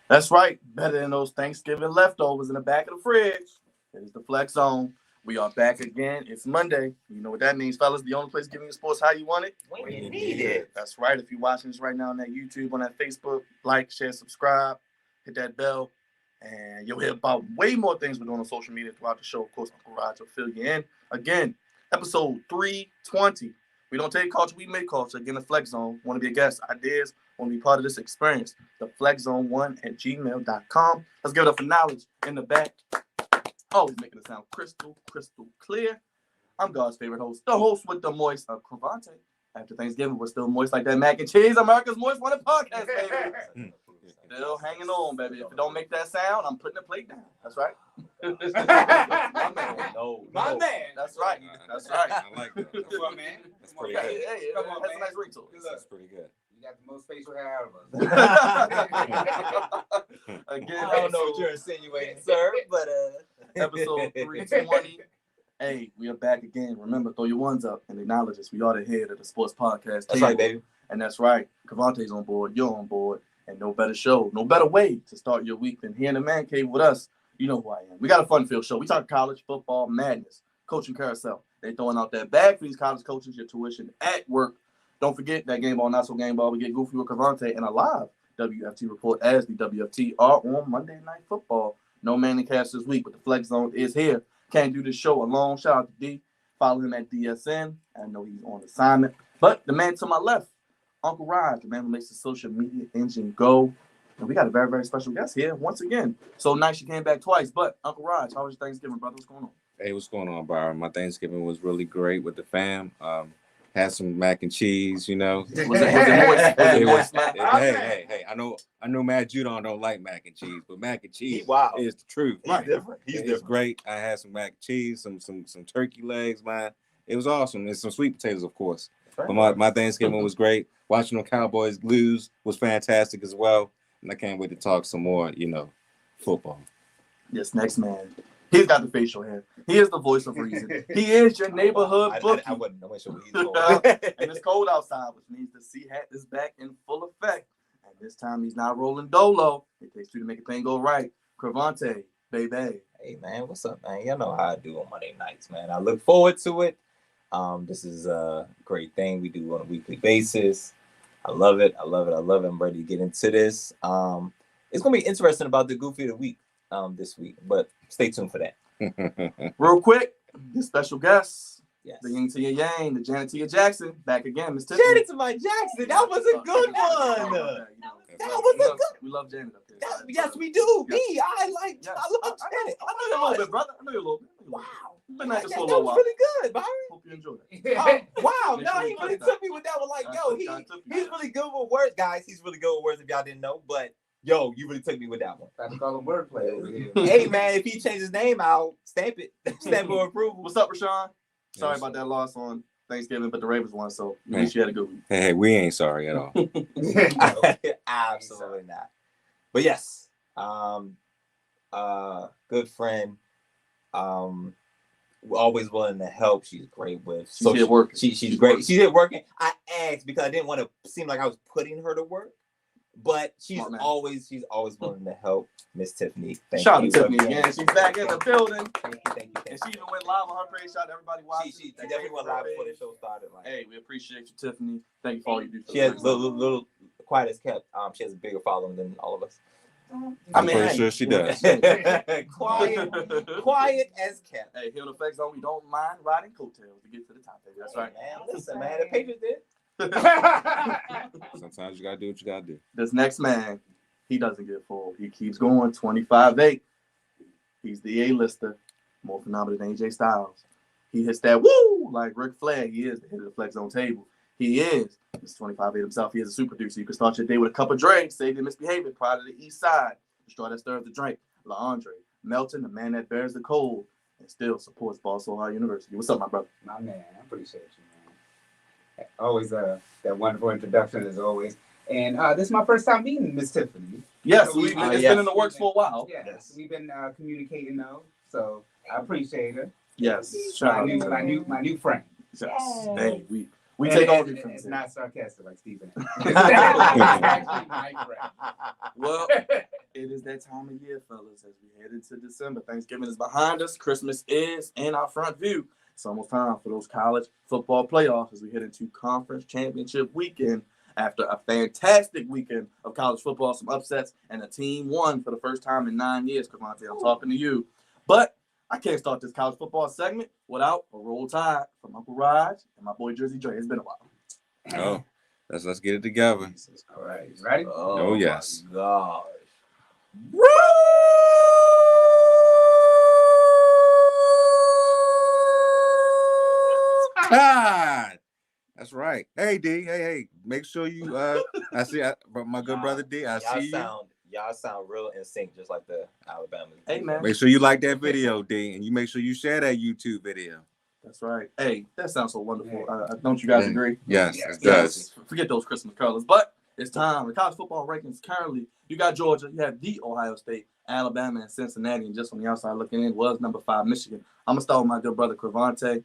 That's right. Better than those Thanksgiving leftovers in the back of the fridge. It is the Flex Zone. We are back again. It's Monday. You know what that means, fellas. The only place giving you sports how you want it. When you need it. That's right. If you're watching this right now on that YouTube, on that Facebook, like, share, subscribe, hit that bell, and you'll hear about way more things we're doing on social media throughout the show. Of course, Uncle Raj will fill you in. Again, episode 320. We don't take culture, we make culture. Again, the Flex Zone. Want to be a guest, ideas, want to be part of this experience. The FlexZone1@gmail.com. Let's give it up for knowledge in the back. Always making it sound crystal clear. I'm God's favorite host, the host with the moist of Crevonte. After Thanksgiving, we're still moist like that mac and cheese. America's most wanted podcast, baby. Still hanging on, baby. If it don't make that sound, I'm putting the plate down. That's right. My man. My man. That's right. That's right. I like that. Come on, man. That's pretty Hey, good. hey, Come on, that's man. a nice ring to it. That's pretty good. You got the most facial hair out of us. Again, I don't know what you're insinuating, sir, but episode 320. Hey, we are back again. Remember, throw your ones up and acknowledge us. We are the head of the sports podcast. That's right, baby. And that's right. Crevonte's on board. You're on board. And no better show, no better way to start your week than here in the man cave with us. You know who I am. We got a fun-filled show. We talk college football madness, coaching carousel. They throwing out that bag for these college coaches, your tuition at work. Don't forget that game ball, not so game ball. We get goofy with Crevonte and a live WFT report as the WFT are on Monday Night Football. No man in cast this week, but the Flex Zone is here. Can't do this show alone. Shout out to D. Follow him at DSN. I know he's on assignment. But the man to my left, Uncle Raj, the man who makes the social media engine go. And we got a very, very special guest here once again. So nice you came back twice. But Uncle Raj, how was your Thanksgiving, brother? What's going on? Hey, what's going on, Byron? My Thanksgiving was really great with the fam. Had some mac and cheese, you know. Was it moist? It Was was- it moist? hey, I know Matt Judon don't like mac and cheese, but mac and cheese Wow. is the truth. He's different. He's It's different. great. I had some mac and cheese, some turkey legs, man. It was awesome. And some sweet potatoes, of course. But my Thanksgiving was great. Watching the Cowboys lose was fantastic as well. And I can't wait to talk some more, football. This next man, he's got the facial hair. He is the voice of reason. He is your neighborhood bookie. I wasn't sure where he's going. And it's cold outside, which means the C hat is back in full effect. And this time he's not rolling dolo. It takes two to make a thing go right. Crevonte, baby. Hey, man, what's up, man? Y'all know how I do on Monday nights, man. I look forward to it. This is a great thing we do on a weekly basis. I love it. I'm ready to get into this. It's going to be interesting about the Goofy of the Week this week, but stay tuned for that. Real quick, this special guest, Yes. the yin to your yang, the Janet to your Jackson, back again, Miss Tiffany. Janet to my Jackson. That was a good one. That was a good. We love Janet up there. Yes, we do. Yes. Me, I love Yes. Janet. I know you a little bit, brother. I know you a little bit. Wow. You've been at this That for a was little while. really good, Byron. Hope you enjoyed it. Wow, Make no, sure he you really cut took me with that one. Like, yo, he's really good with words, guys. He's really good with words if y'all didn't know. But, yo, you really took me with that one. Trying to call him wordplay over here. Hey, man, if he changed his name out, stamp it. Stamp for approval. What's up, Rashawn? Sorry about that loss on Thanksgiving, but the Ravens won, so at least you had a good week. Hey, we ain't sorry at all. Absolutely not. But yes, good friend. Always willing to help. She's great with. She's here working. She's great. She's here working. I asked because I didn't want to seem like I was putting her to work, but she's Smart man. always willing to help. Miss Tiffany. Shout out you to Tiffany again. again. She's back in the building. Thank you. And she even went live on her page. Shout out to everybody watching. She definitely went live before the show started. Like, Hey, we appreciate you, Tiffany. Thank you for all you do. she has little quiet as kept. She has a bigger following than all of us. I I'm mean, pretty hey. sure she does. quiet as kept. Hey, here on the Flex Zone, we don't mind riding coattails to get to the top, baby. That's right. Man, listen, man, the Patriots did. Sometimes you gotta do what you gotta do. This next man, he doesn't get full. He keeps going 25-8. He's the A-lister, more phenomenal than AJ Styles. He hits that woo like Ric Flair. He is the head of the Flex Zone table. He is Mr. 25-8 himself. He is a super producer. You can start your day with a cup of drink, save your misbehavior, pride of the East Side, destroy that stirs the drink. LaAndre Melton, the man that bears the cold and still supports Baltimore High University. What's up, my brother? My man, I appreciate you, man. Always that wonderful introduction as always. And this is my first time meeting Miss Tiffany. Yes, So it's been in the works for a while. Yes, we've been communicating though, so I appreciate her. Yes, My new friend. Yes. Hey, we take all these It's things. not sarcastic like Stephen. Well, It is that time of year, fellas, as we head into December. Thanksgiving is behind us. Christmas is in our front view. It's almost time for those college football playoffs as we head into conference championship weekend. After a fantastic weekend of college football, some upsets, and a team won for the first time in 9 years, Crevonte, I'm talking to you. But I can't start this college football segment without a roll tide from Uncle Raj and my boy Jersey Dre. It's been a while. Oh, let's get it together. All right, you ready? Oh yes. My gosh. God. That's right. Hey D, hey. Make sure you I see my good brother D, I see you. Y'all sound real in sync, just like the Alabama. Hey, man. Make sure you like that video, D, and you make sure you share that YouTube video. That's right. Hey, that sounds so wonderful. Don't you guys agree? Yes, it does. Forget those Christmas colors. But it's time. The college football rankings currently, you got Georgia, you have the Ohio State, Alabama, and Cincinnati. And just from the outside looking in was number 5, Michigan. I'm going to start with my good brother, Crevonte.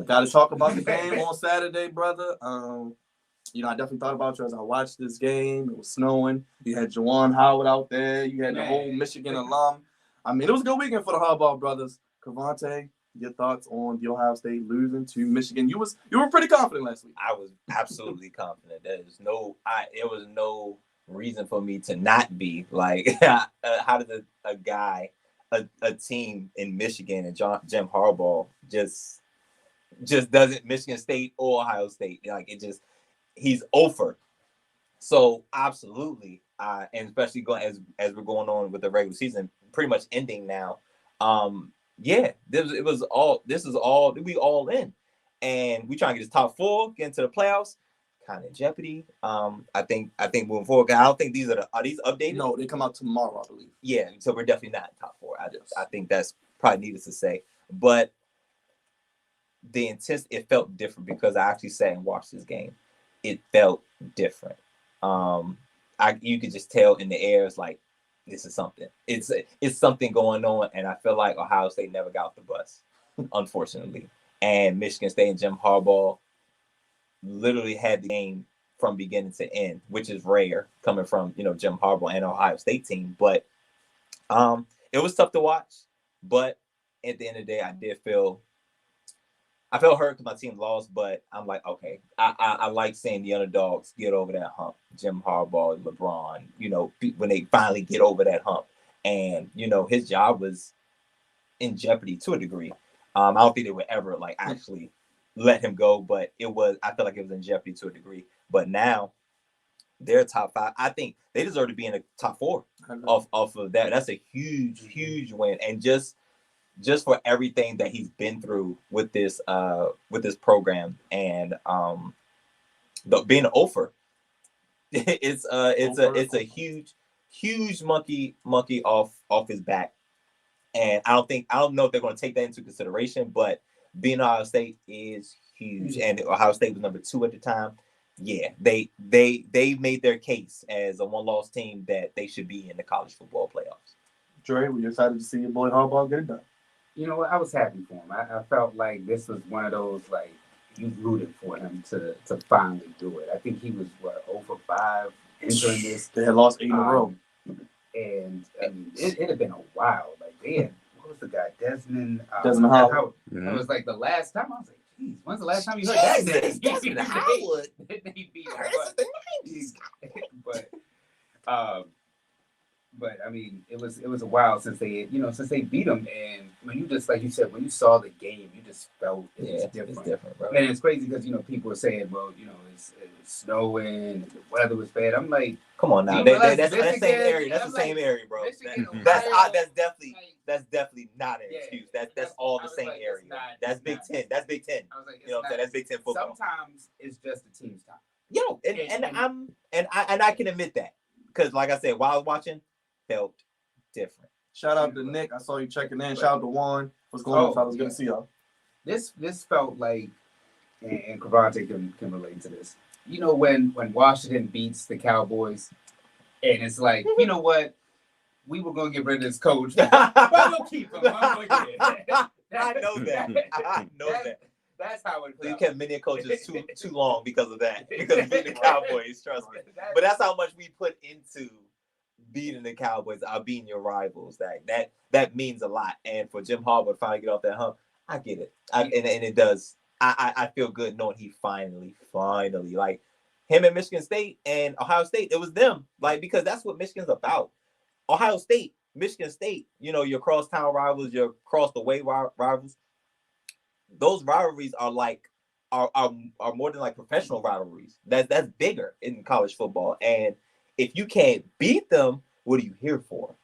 Got to talk about the game on Saturday, brother. I definitely thought about you as I watched this game. It was snowing. You had Juwan Howard out there. You had the whole Michigan alum. I mean, it was a good weekend for the Harbaugh brothers. Crevonte, your thoughts on the Ohio State losing to Michigan? You were pretty confident last week. I was absolutely confident. There was no reason for me to not be. Like, how did a team in Michigan and Jim Harbaugh just doesn't, Michigan State or Ohio State, like it just, he's over. So absolutely, and especially going as we're going on with the regular season, pretty much ending now. This is all we all in, and we trying to get this top 4, get into the playoffs, kind of in jeopardy. I think moving forward, I don't think these are these updated. No, they come out tomorrow, I believe. Yeah, so we're definitely not in top 4. I think that's probably needless to say, but the intensity, it felt different because I actually sat and watched this game. It felt different. You could just tell in the air, it's like, this is something. It's something going on, and I feel like Ohio State never got off the bus, unfortunately. And Michigan State and Jim Harbaugh literally had the game from beginning to end, which is rare coming from Jim Harbaugh and Ohio State team. But it was tough to watch. But at the end of the day, I felt hurt because my team lost, but I'm like, okay, I like seeing the underdogs get over that hump. Jim Harbaugh, LeBron, when they finally get over that hump. And, his job was in jeopardy to a degree. I don't think they would ever actually let him go, but I feel like it was in jeopardy to a degree. But now they're top 5. I think they deserve to be in the top 4 off of that. That's a huge, huge win. And just for everything that he's been through with this program and being an offer, it's a huge monkey off his back, and I don't know if they're going to take that into consideration. But being Ohio State is huge, and Ohio State was number 2 at the time. Yeah, they made their case as a 1-loss team that they should be in the college football playoffs. Dre, were you excited to see your boy Harbaugh get it done? You know what? I was happy for him. I felt like this was one of those, like, you rooted for him to finally do it. I think he was, 0 for 5 entering this. They had lost 8 in a row. And, I mean, it had been a while. Like, they had, what was the guy? Desmond Howard. Mm-hmm. It was like the last time, I was like, geez, when's the last time you heard that name? Desmond Howard. The 90s. But I mean, it was a while since they beat them, and when you just, like you said, when you saw the game, you just felt it was different. It's different, bro. And it's crazy because people were saying, well, it's snowing, and the weather was bad. I'm like, come on now, that's the same area. That's the same area, bro. That's definitely not an excuse. That's all the same area. That's Big Ten. That's Big Ten. I was like, that's Big Ten football. Sometimes it's just the team's time. And I can admit that because, like I said, while I was watching, felt different. Shout out to Nick. I saw you checking in. Shout out to Juan. What's going on, fellas? Good to see y'all. This felt like, and Crevonte can relate to this. When Washington beats the Cowboys, and it's like, you know what? We were going to get rid of this coach, but we'll keep him. I know that. That's how it felt. You kept many coaches too long because of that. Because of being the Cowboys, trust me. But that's how much we put into beating the Cowboys are beating your rivals. That means a lot. And for Jim Harbaugh to finally get off that hump, I get it. And it does. I feel good knowing he finally, like him and Michigan State and Ohio State, it was them. Like, because that's what Michigan's about. Ohio State, Michigan State, your crosstown rivals, your cross the way rivals. Those rivalries are like are more than like professional rivalries. That's bigger in college football. And if you can't beat them, what are you here for?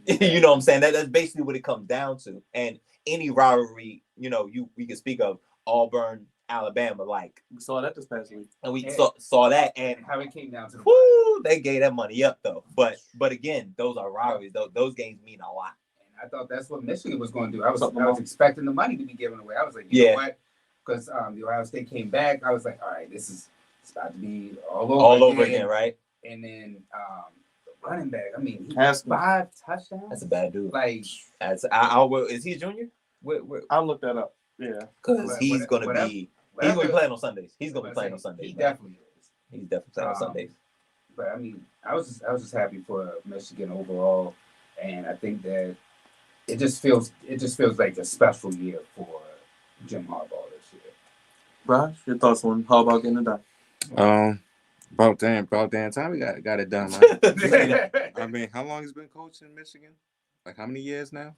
You know what I'm saying? That's basically what it comes down to. And any rivalry, we can speak of Auburn, Alabama, like we saw that this past week, and we saw that, and how it came down to they gave that money up though. But again, those are rivalries. Those games mean a lot. I thought that's what Michigan was going to do. I was expecting the money to be given away. I was like, you know what? Because the Ohio State came back. I was like, all right, it's about to be all over again, right? And then the running back, I mean, he has 5 touchdowns. That's a bad dude. Like, is he a junior? I'll look that up. Yeah, because he's going to be playing on Sundays. He's going to be playing on Sundays. He definitely is. He's definitely playing on Sundays. But I mean, I was just happy for Michigan overall, and I think that it just feels like a special year for Jim Harbaugh this year. Raj, your thoughts on Harbaugh getting it done? About damn time we got it done, man. I mean, how long has been coaching in Michigan? Like how many years now?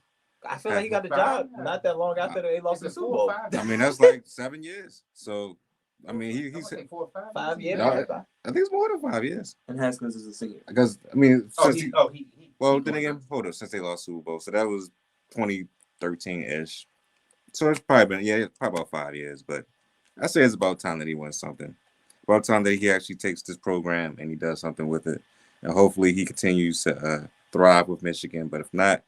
I feel like he got the job not that long after they lost the Super Bowl. I mean, that's like 7 years. So, I mean, he's 4 or 5. 5 years. I think it's more than 5 years. And Haskins is a senior. Because I mean, then again, hold up, since they lost Super Bowl, so that was 2013-ish. So it's probably been probably about 5 years. But I say it's about time that he wins something. About time that he actually takes this program and he does something with it, and hopefully he continues to thrive with Michigan. But if not,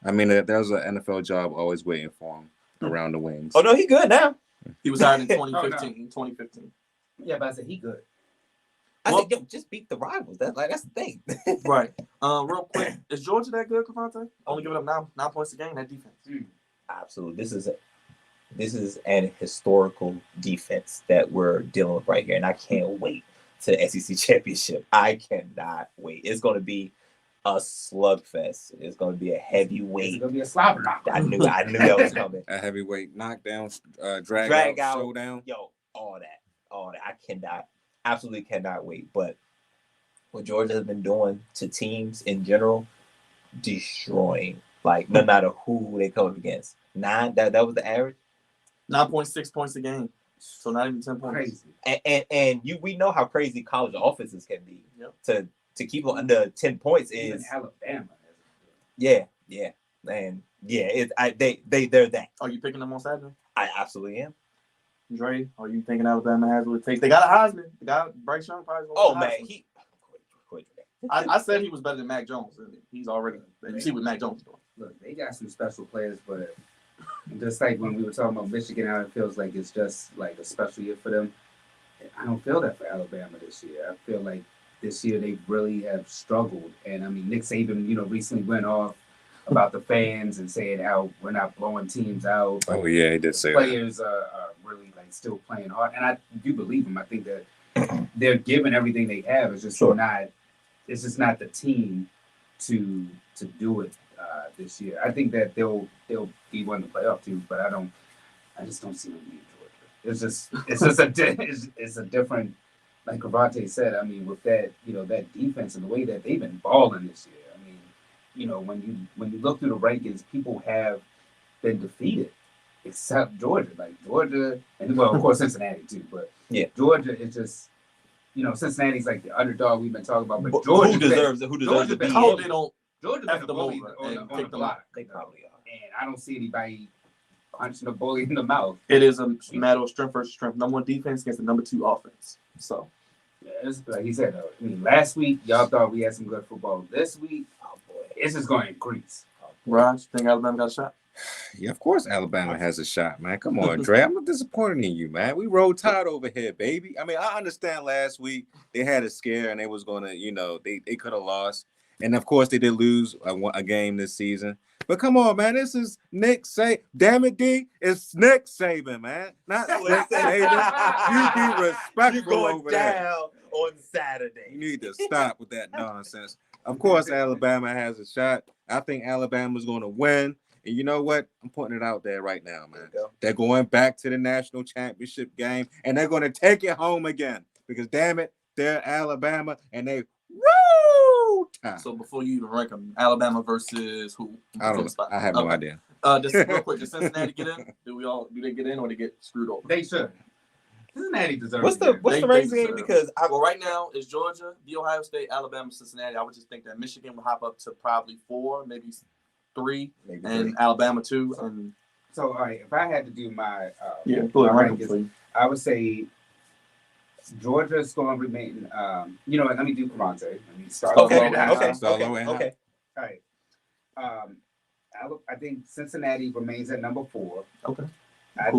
I mean, there's an NFL job always waiting for him around the wings. Oh no, he good now. He was hired in 2015. Yeah, but I said he good. I said, yo, just beat the rivals. That's the thing. Right. Real quick, is Georgia that good, Crevonte? Only giving up 9 points a game. That defense. Absolutely. This is an historical defense that we're dealing with right here, and I can't wait to the SEC championship. I cannot wait. It's going to be a slugfest. It's going to be a heavyweight. It's going to be a slobber knocker. I knew that was coming. A heavyweight knockdown, drag out, showdown. Yo, all that. I absolutely cannot wait. But what Georgia has been doing to teams in general, destroying. Like, no matter who they come up against. 9, that was the average. 9.6 points a game. So not even 10 points. Crazy. And we know how crazy college offenses can be. Yep. To keep them under 10 points is even Alabama. Yeah. And they're that. Are you picking them on Saturday? I absolutely am. Dre, are you thinking Alabama has what it takes? They got a Heisman. They got Bryce Young probably. I said he was better than Mac Jones. He's already. You see what Mac Jones is doing. Look, they got some special players, but just like when we were talking about Michigan, how it feels like it's just like a special year for them. I don't feel that for Alabama this year. I feel like this year they really have struggled. And I mean, Nick Saban, recently went off about the fans and saying how we're not blowing teams out. Oh yeah, he did say players that. Are really like still playing hard, and I do believe him. I think that they're giving everything they have. It's just not. It's just not the team to do it this year. I think that they'll be one of the playoff teams, but I just don't see them beating Georgia. It's a different, like Crevonte said. I mean, with that that defense and the way that they've been balling this year. I mean, when you look through the rankings, people have been defeated except Georgia. Like Georgia, and well, of course Cincinnati too. But Georgia is just. Cincinnati's like the underdog we've been talking about, but Georgia who deserves to be. They don't. Georgia's been a bully on the block. They probably are, and I don't see anybody punching a bully in the mouth. It is a matter of strength versus strength. Number 1 defense against the number 2 offense. So, it's like he said. I mean, last week y'all thought we had some good football. This week, oh boy, it's just going to increase. Raj, think Alabama got a shot? Yeah, of course Alabama has a shot, man. Come on, Dre. I'm disappointed in you, man. We rolled tide over here, baby. I mean, I understand last week they had a scare and they was going to, they could have lost. And, of course, they did lose a game this season. But come on, man. This is Nick Saban. Damn it, D. It's Nick Saban, man. Not Nick Saban. You be respectful You're going over down there. On Saturday. You need to stop with that nonsense. Of course, Alabama has a shot. I think Alabama's going to win. And you know what? I'm putting it out there right now, man. They're going back to the national championship game, and they're going to take it home again. Because, damn it, they're Alabama, and they woo time. So before you even rank them, Alabama versus who? I don't know. I have no idea. Just real quick, did Cincinnati get in? Do they get in or they get screwed over? They should. Cincinnati deserves. What's the Ravens game? Because well, right now it's Georgia, the Ohio State, Alabama, Cincinnati. I would just think that Michigan will hop up to probably 4, maybe 3, and Alabama 2. And so, all right, if I had to do my rankings, I would say Georgia's going to remain. You know what? Let me do Crevonte. Let me start. Okay. All right. I think Cincinnati remains at number 4. Okay. I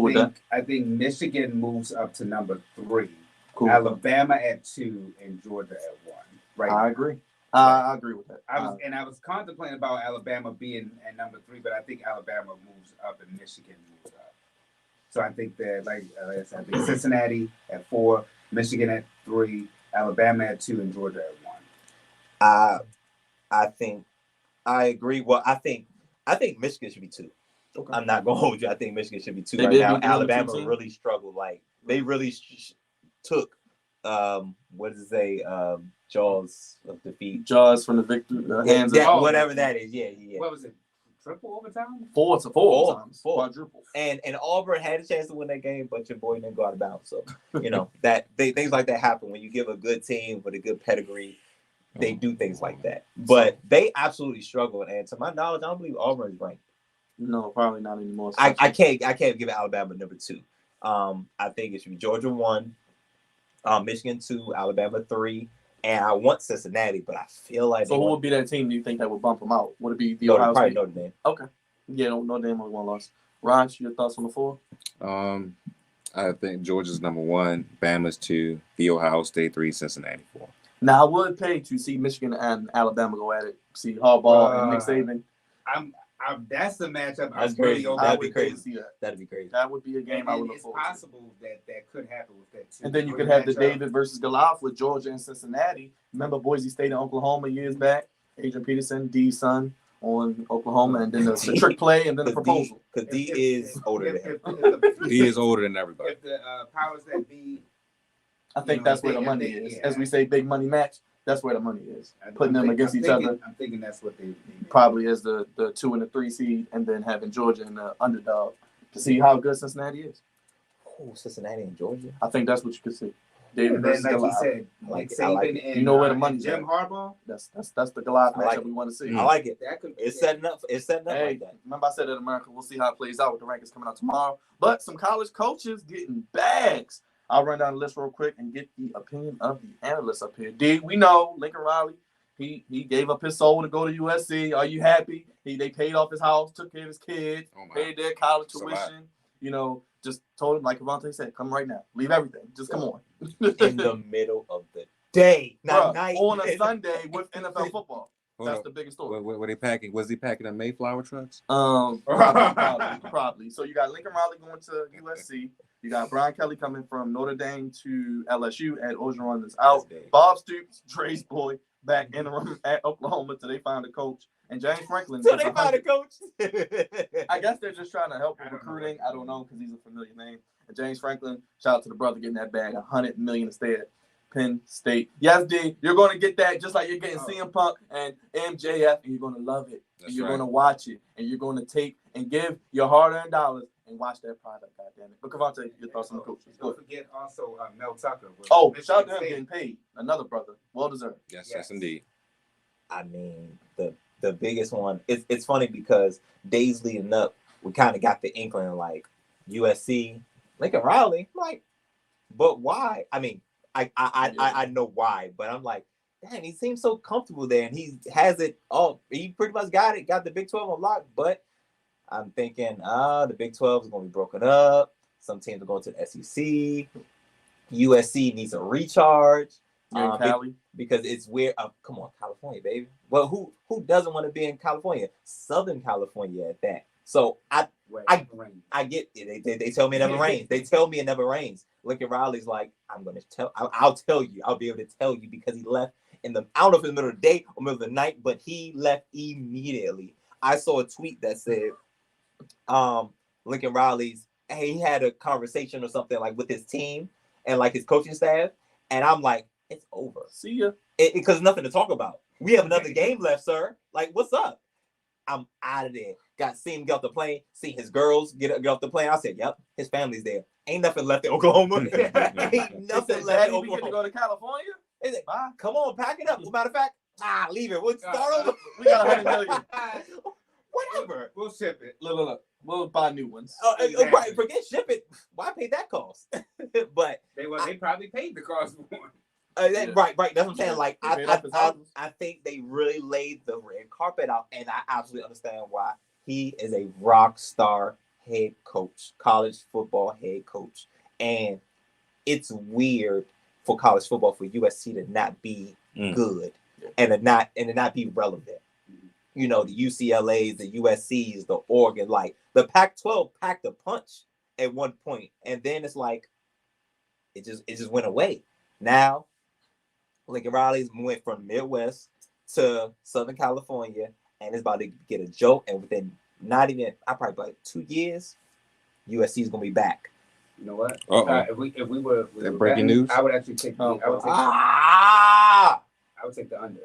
think Michigan moves up to number 3. Cool. Alabama at 2 and Georgia at 1. Right. I agree. I agree with that. I was contemplating about Alabama being at number 3, but I think Alabama moves up and Michigan moves up. So I think that, like I said, I think Cincinnati at 4, Michigan at 3, Alabama at 2, and Georgia at 1. I think I agree. Well, I think Michigan should be 2. Okay. I'm not gonna hold you. I think Michigan should be 2 right now. Alabama really struggled. Like they really took what does it say? Jaws of defeat. Jaws from the victory. Hands of whatever that is. Yeah. What was it? Triple overtime? 4 overtimes. Quadruple. And Auburn had a chance to win that game, but your boy didn't go out of bounds. So you know that things like that happen when you give a good team with a good pedigree. They do things like that, but they absolutely struggled. And to my knowledge, I don't believe Auburn is ranked. No, probably not anymore. I can't give Alabama number 2. I think it should be Georgia 1, Michigan 2, Alabama 3, and I want Cincinnati, but I feel like so. Who would be that team? Do you think that would bump them out? Would it be the Ohio State? Notre Dame. Okay, yeah, Notre Dame only 1 loss. Raj, your thoughts on the 4? I think Georgia's number 1, Bama's 2, the Ohio State 3, Cincinnati 4. Now I would pay to see Michigan and Alabama go at it. See Harbaugh and Nick Saban. That's the matchup. That's crazy. That'd be crazy. See that. That'd be crazy. That would be a game I would look forward to. It's possible that could happen with that too. And then you could have the David versus Goliath with Georgia and Cincinnati. Remember Boise State and Oklahoma years back? Adrian Peterson, D's son on Oklahoma, and then the trick play and then the proposal. Because D is older than him. D is older than everybody. If the powers that be, I think that's where the money is. As we say, big money match. That's where the money is. Putting them against each other. I'm thinking that's what they probably as the 2 and the 3 seed, and then having Georgia and the underdog to see how good Cincinnati is. Oh, Cincinnati and Georgia. I think that's what you could see. David versus like Goliath. He said, like Saban and you know where the money's Jim Harbaugh. That's the Goliath matchup we want to see. I like it. It's setting up. It's setting up like that. Remember I said that in America. We'll see how it plays out with the rankings coming out tomorrow. But some college coaches getting bags. I'll run down the list real quick and get the opinion of the analysts up here. D, we know Lincoln Riley. He gave up his soul to go to USC. Are you happy? They paid off his house, took care of his kids, paid their college tuition. You know, just told him, like Crevonte said, come right now. Leave everything. Just come on. In the middle of the day, not night. On a Sunday with NFL football. That's the biggest story. Were they packing? Was he packing the Mayflower trucks? Probably. So you got Lincoln Riley going to USC. You got Brian Kelly coming from Notre Dame to LSU. Ed Orgeron is out. Bob Stoops, Dre's boy, back in the room at Oklahoma till they find a coach. And James Franklin. So they find a coach? I guess they're just trying to help with recruiting. I don't know because he's a familiar name. And James Franklin, shout out to the brother getting that bag, $100 million instead. Penn State. Yes, D, you're going to get that just like you're getting CM Punk and MJF, and you're going to love it. And you're going to watch it, and you're going to take and give your hard-earned dollars and watch that product, goddammit. But Crevonte, your thoughts on the coaches. Don't forget also Mel Tucker. Shout out to him getting paid. Another brother. Well deserved. Yes, indeed. I mean, the biggest one, it's funny because days leading up, we kind of got the inkling like USC, Lincoln Riley. I'm like, but why? I mean, I know why, but I'm like, dang, he seems so comfortable there, and he has it all. He pretty much got the Big 12 on lock. But I'm thinking, the Big 12 is going to be broken up. Some teams are going to the SEC. USC needs a recharge. Because it's where come on, California, baby. Well, who doesn't want to be in California? Southern California at that. So I get it. They tell me it never rains. They tell me it never rains. Lincoln Riley's like, I'll tell you. I'll be able to tell you because he left I don't know if it's the middle of the day or middle of the night, but he left immediately. I saw a tweet that said, Lincoln Riley's, he had a conversation or something like with his team and like his coaching staff, and I'm like, it's over. See ya. Because nothing to talk about. We have another game left, sir. Like, what's up? I'm out of there. Seen him get off the plane, see his girls get off the plane. I said, yep, his family's there. Ain't nothing left in Oklahoma. Ain't nothing left in Oklahoma. We get to go to California? Like, bye. Come on, pack it up. As a matter of fact, leave it. We'll start over. We got 100 million. Whatever. We'll ship it. Look. We'll buy new ones. Exactly. Right, forget ship it. Why pay that cost? But they probably paid the cost for one. Right. That's what I'm saying. Like, I think they really laid the red carpet out, and I absolutely understand why. He is a rock star head coach, college football head coach, and it's weird for college football for USC to not be good and to not be relevant. You know, the UCLA's, the USC's, the Oregon, like the Pac-12 packed a punch at one point, and then it's like it just went away. Now, Lincoln Riley's went from Midwest to Southern California, and it's about to get a joke. And within probably like 2 years, USC is gonna be back. You know what? If we were breaking news, I would actually take. I would take the under.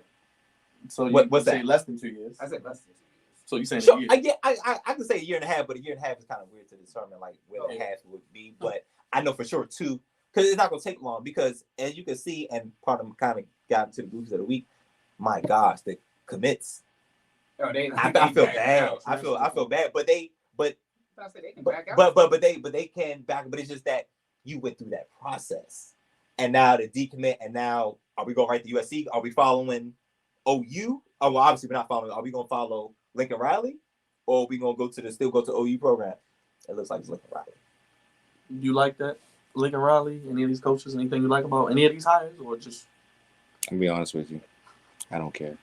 So what's that? Say less than 2 years. I said less than 2 years. So you saying Sure, a year? I can say a year and a half, but a year and a half is kind of weird to determine like where the half would be. But I know for sure 2, because it's not gonna take long. Because as you can see, and part of them kind of got into the groups of the week. My gosh, the commits. Oh, I feel bad. I feel bad, but they can back out. But they can back. But it's just that you went through that process, and now the decommit, and now are we going right to USC? Are we following OU? Oh, well, obviously we're not following. Are we going to follow Lincoln Riley, or are we going to still go to OU program? It looks like it's Lincoln Riley. You like that, Lincoln Riley? Any of these coaches? Anything you like about any of these hires, or just? I'll be honest with you, I don't care.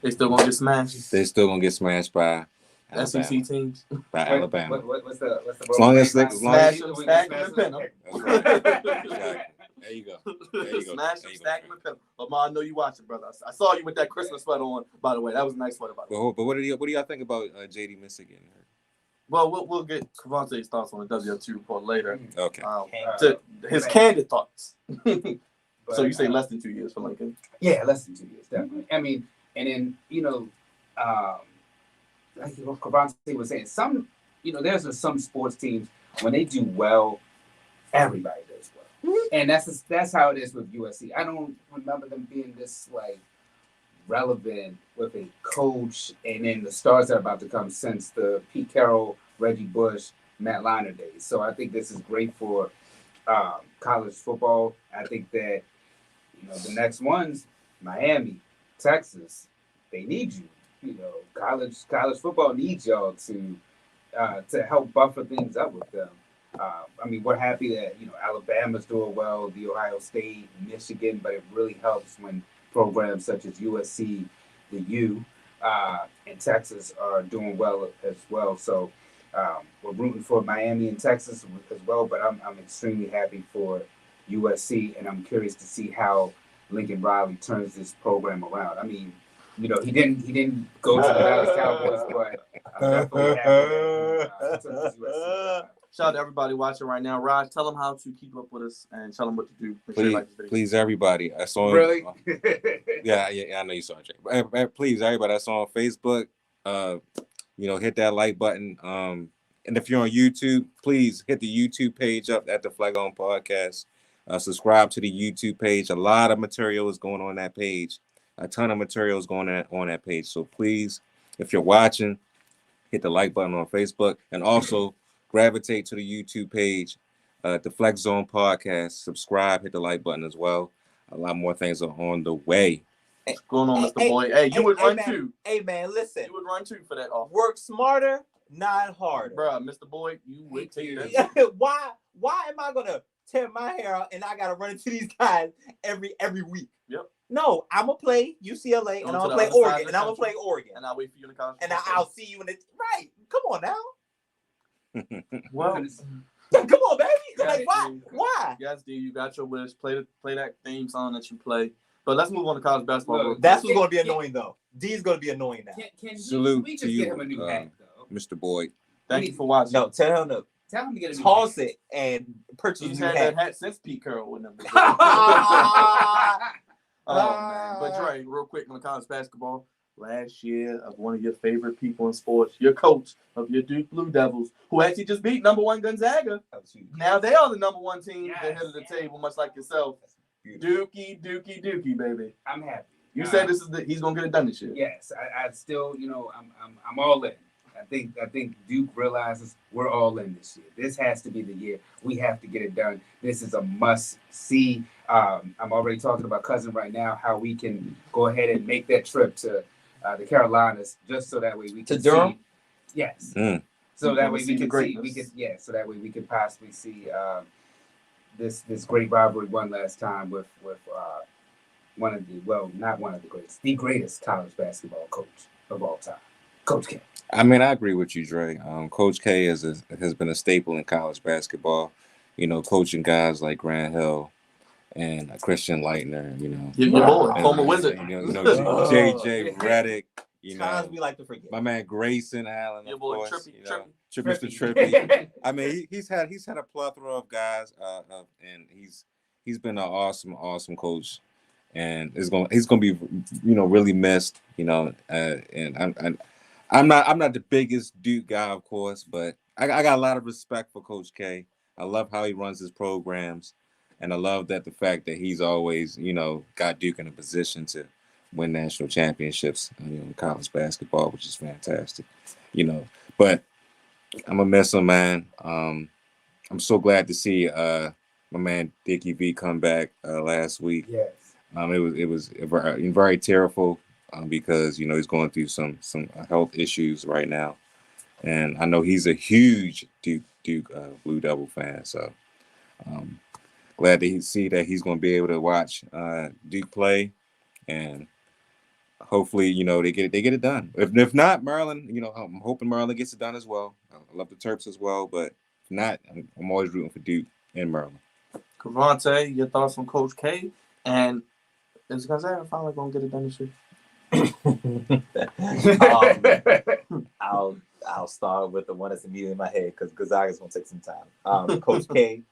They still gonna get smashed. They're still gonna get smashed by Alabama. SEC teams. By Alabama. What's the as long as smash them, stack them, and pin them. That's right. Exactly. There you go. Smash them, stack them, and pin them. Lamar, I know you watching, brother. I saw you with that Christmas sweater on. By the way, that was a nice sweater. By the way. But what do y'all think about JD Missy getting hurt? Well, we'll get Crevonte's thoughts on the WL2 report later. Okay. To his candid thoughts. So you say less than 2 years for Lincoln? Yeah, less than 2 years, definitely. I mean, and then like Crevonte was saying, there's some sports teams when they do well, everybody does well, and that's how it is with USC. I don't remember them being this like relevant with a coach, and then the stars that are about to come since the Pete Carroll, Reggie Bush, Matt Leinart days. So I think this is great for college football. I think that the next ones, Miami, Texas, they need you. College football needs y'all to help buffer things up with them. I mean, we're happy that Alabama's doing well, the Ohio State, Michigan, but it really helps when programs such as USC, the U, and Texas are doing well as well. So we're rooting for Miami and Texas as well, but I'm extremely happy for USC, and I'm curious to see how Lincoln Riley turns this program around. I mean, he didn't go to the Dallas Cowboys, but I'm definitely happy that he took this USC. Shout out to everybody watching right now. Raj, tell them how to keep up with us and tell them what to do. Please, everybody. I saw really. Yeah, I know you saw it, Jay. But please, everybody. I saw on Facebook. Hit that like button. And if you're on YouTube, please hit the YouTube page up at the Flag On Podcast. Subscribe to the YouTube page. A lot of material is going on that page. A ton of material is going on that page. So please, if you're watching, hit the like button on Facebook, and also gravitate to the YouTube page, the Flex Zone Podcast. Subscribe, hit the like button as well. A lot more things are on the way. What's going on, Mr. Boy? Hey, you would run too. Hey, man, listen. You would run too for that offer. Work smarter, not harder. Bruh, Mr. Boy, you would take that. Why am I going to tear my hair out and I got to run into these guys every week? Yep. No, I'm going to play UCLA and I'm going to play Oregon. And I'm going to play Oregon. And I'll wait for you in the college. And I'll see you in the... Right. Come on now. Well, come on, baby. Yes, like, why? Yes, dude, you got your wish. Play that theme song that you play. But let's move on to college basketball. Look, real quick. That's what's going to be annoying, though. D's going to be annoying now. Can Salute we just to you, get him a new hat, though? Mr. Boyd. Thank you for watching. No, tell him to Tell him to get a new toss hat. it and purchase He's a new had hat. that hat since Pete Carroll with them. Ah. Man. But Dre, real quick on college basketball. Last year of one of your favorite people in sports, your coach of your Duke Blue Devils, who actually just beat number 1 Gonzaga. Now they are the number 1 team at the head of the table, much like yourself. Dookie, baby. I'm happy. You said he's gonna get it done this year. Yes, I still, I'm all in. I think Duke realizes we're all in this year. This has to be the year. We have to get it done. This is a must see. I'm already talking about Cousin right now, how we can go ahead and make that trip to the Carolinas, just so that way we can To Durham? see. Yes. Mm. So that way See we the can greatness. so that way we can possibly see this great rivalry one last time with one of the, well, not one of the greatest, the greatest college basketball coach of all time, Coach K. I mean, I agree with you, Dre. Coach K has been a staple in college basketball. You know, coaching guys like Grant Hill and Christian Leitner. You know, Your boy, and, former Wizard. You know, JJ Redick. You Times know, we like to forget. my man Grayson Allen, Your of boy course. Trippy. Mr. Trippy. I mean, he's had a plethora of guys, and he's been an awesome coach, and he's gonna be, you know, really missed. You know, and I'm not the biggest Duke guy, of course, but I got a lot of respect for Coach K. I love how he runs his programs, and I love the fact that he's always, you know, got Duke in a position to win national championships, you know, in college basketball, which is fantastic, you know. But I'm gonna miss him, man. I'm so glad to see my man Dickie V come back last week. Yes. It was very tearful because, you know, he's going through some health issues right now, and I know he's a huge Duke Blue Devil fan. So glad to see that he's going to be able to watch Duke play, and hopefully, you know, they get it done. If not, Maryland, you know, I'm hoping Maryland gets it done as well. I love the Terps as well, but if not, I'm always rooting for Duke and Maryland. Crevonte, your thoughts on Coach K? And is Gonzaga finally gonna get it done this year? I'll start with the one that's immediately in my head because Gonzaga's gonna take some time. Coach K,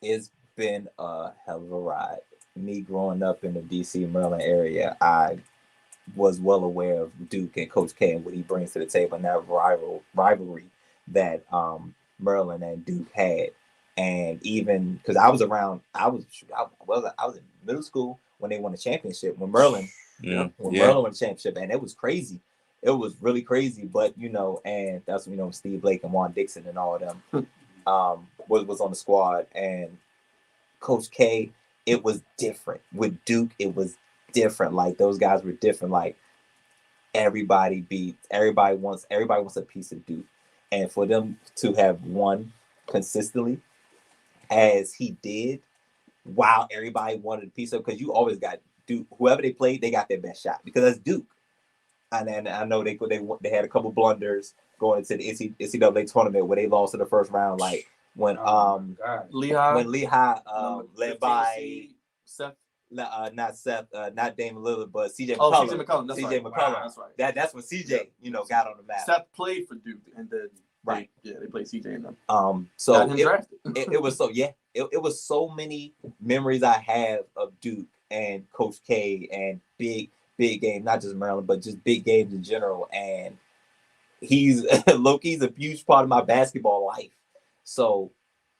it's been a hell of a ride. Me growing up in the DC, Maryland area, I was well aware of Duke and Coach K and what he brings to the table and that rivalry that Maryland and Duke had. And even because I was in middle school when they won the championship, when Maryland won the championship, and it was crazy. It was really crazy, but you know, and that's, you know, Steve Blake and Juan Dixon and all of them was on the squad, and Coach K. It was different. With Duke, it was different. Like, those guys were different. Like, everybody wants a piece of Duke. And for them to have won consistently as he did, while everybody wanted a piece of, because you always got Duke, whoever they played, they got their best shot because that's Duke. And then I know they had a couple blunders going into the NCAA tournament where they lost in the first round, like when Lehigh led by Seth, not Damon Lillard, but CJ McCollum. Oh, CJ McCollum. That's CJ right. McCollum. Wow, that's right. That's when CJ, you know, got on the map. Seth played for Duke, and then Right. they played CJ in them. So Got him drafted. it was so many memories I have of Duke and Coach K and big game, not just Maryland, but just big games in general. And he's Loki's a huge part of my basketball life. So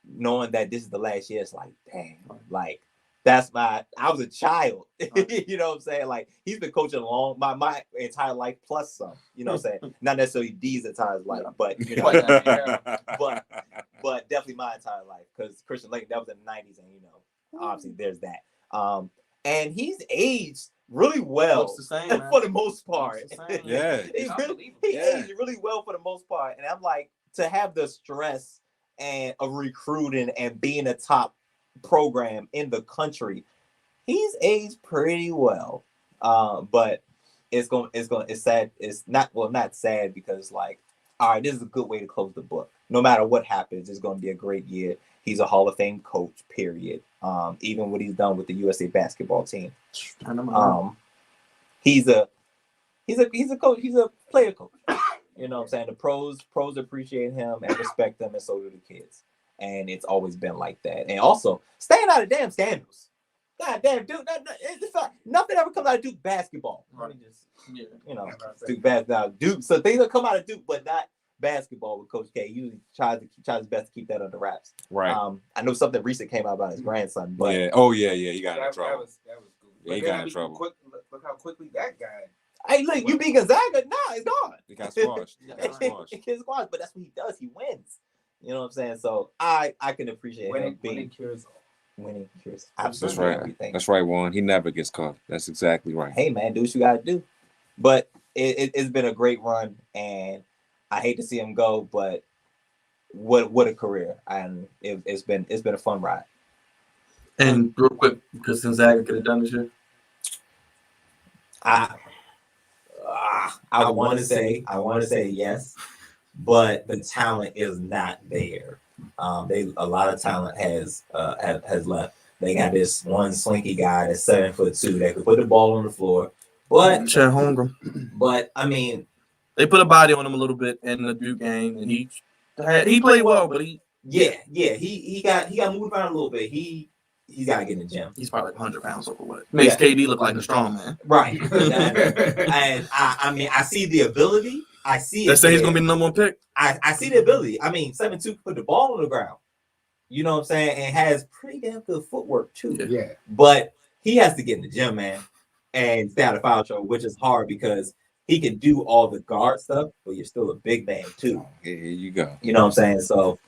knowing that this is the last year, it's like, dang, like I was a child. You know what I'm saying? Like, he's been coaching my entire life plus some, you know what I'm saying? Not necessarily D's entire life, but you know, but definitely my entire life, because Christian Lake, that was in the 90s, and you know, obviously there's that. And he's aged really well. Looks the same, man. For the most part. Yeah. He aged really well for the most part. And I'm like, to have the stress and of recruiting and being a top program in the country, he's aged pretty well. But it's sad. It's not sad because, like, all right, this is a good way to close the book. No matter what happens, it's going to be a great year. He's a Hall of Fame coach, period. Even what he's done with the USA basketball team. He's a coach. He's a player coach. You know what I'm saying? The pros appreciate him and respect him, and so do the kids. And it's always been like that. And also, staying out of damn scandals. God damn, Duke. It's like, nothing ever comes out of Duke basketball. Right. Duke basketball. Duke. So things will come out of Duke, but not basketball with Coach K. He usually tries his best to keep that under wraps. Right. I know something recent came out about his grandson, but yeah. Oh yeah. He got in trouble. That was good. Yeah, he got in trouble. Look how quickly that guy. Hey, look, you beat Gonzaga. Nah, it's gone. He got squashed. It gets squashed, but that's what he does. He wins. You know what I'm saying? So I can appreciate him being winning cures absolutely That's right. everything. That's right, Juan. He never gets caught. That's exactly right. Hey man, do what you gotta do. But it's been a great run, and I hate to see him go, but what a career, and it's been a fun ride. And real quick, because Gonzaga could have done this year. I want to say yes, but the talent is not there. A lot of talent has left. They got this one slinky guy that's 7'2" that could put the ball on the floor, but Chet Holmgren. But I mean, they put a body on him a little bit in the Duke game, and he played well, but he got moved around a little bit. He's got to get in the gym. He's probably like 100 pounds overweight. Makes KD look like a strong man. Right. And I mean, I see the ability. I see it. They say he's going to be the number one pick. I see the ability. I mean, 7'2" put the ball on the ground. You know what I'm saying? And has pretty damn good footwork, too. Yeah. But he has to get in the gym, man, and stay out of foul trouble, which is hard because he can do all the guard stuff, but you're still a big man, too. Here you go. You know what I'm saying? So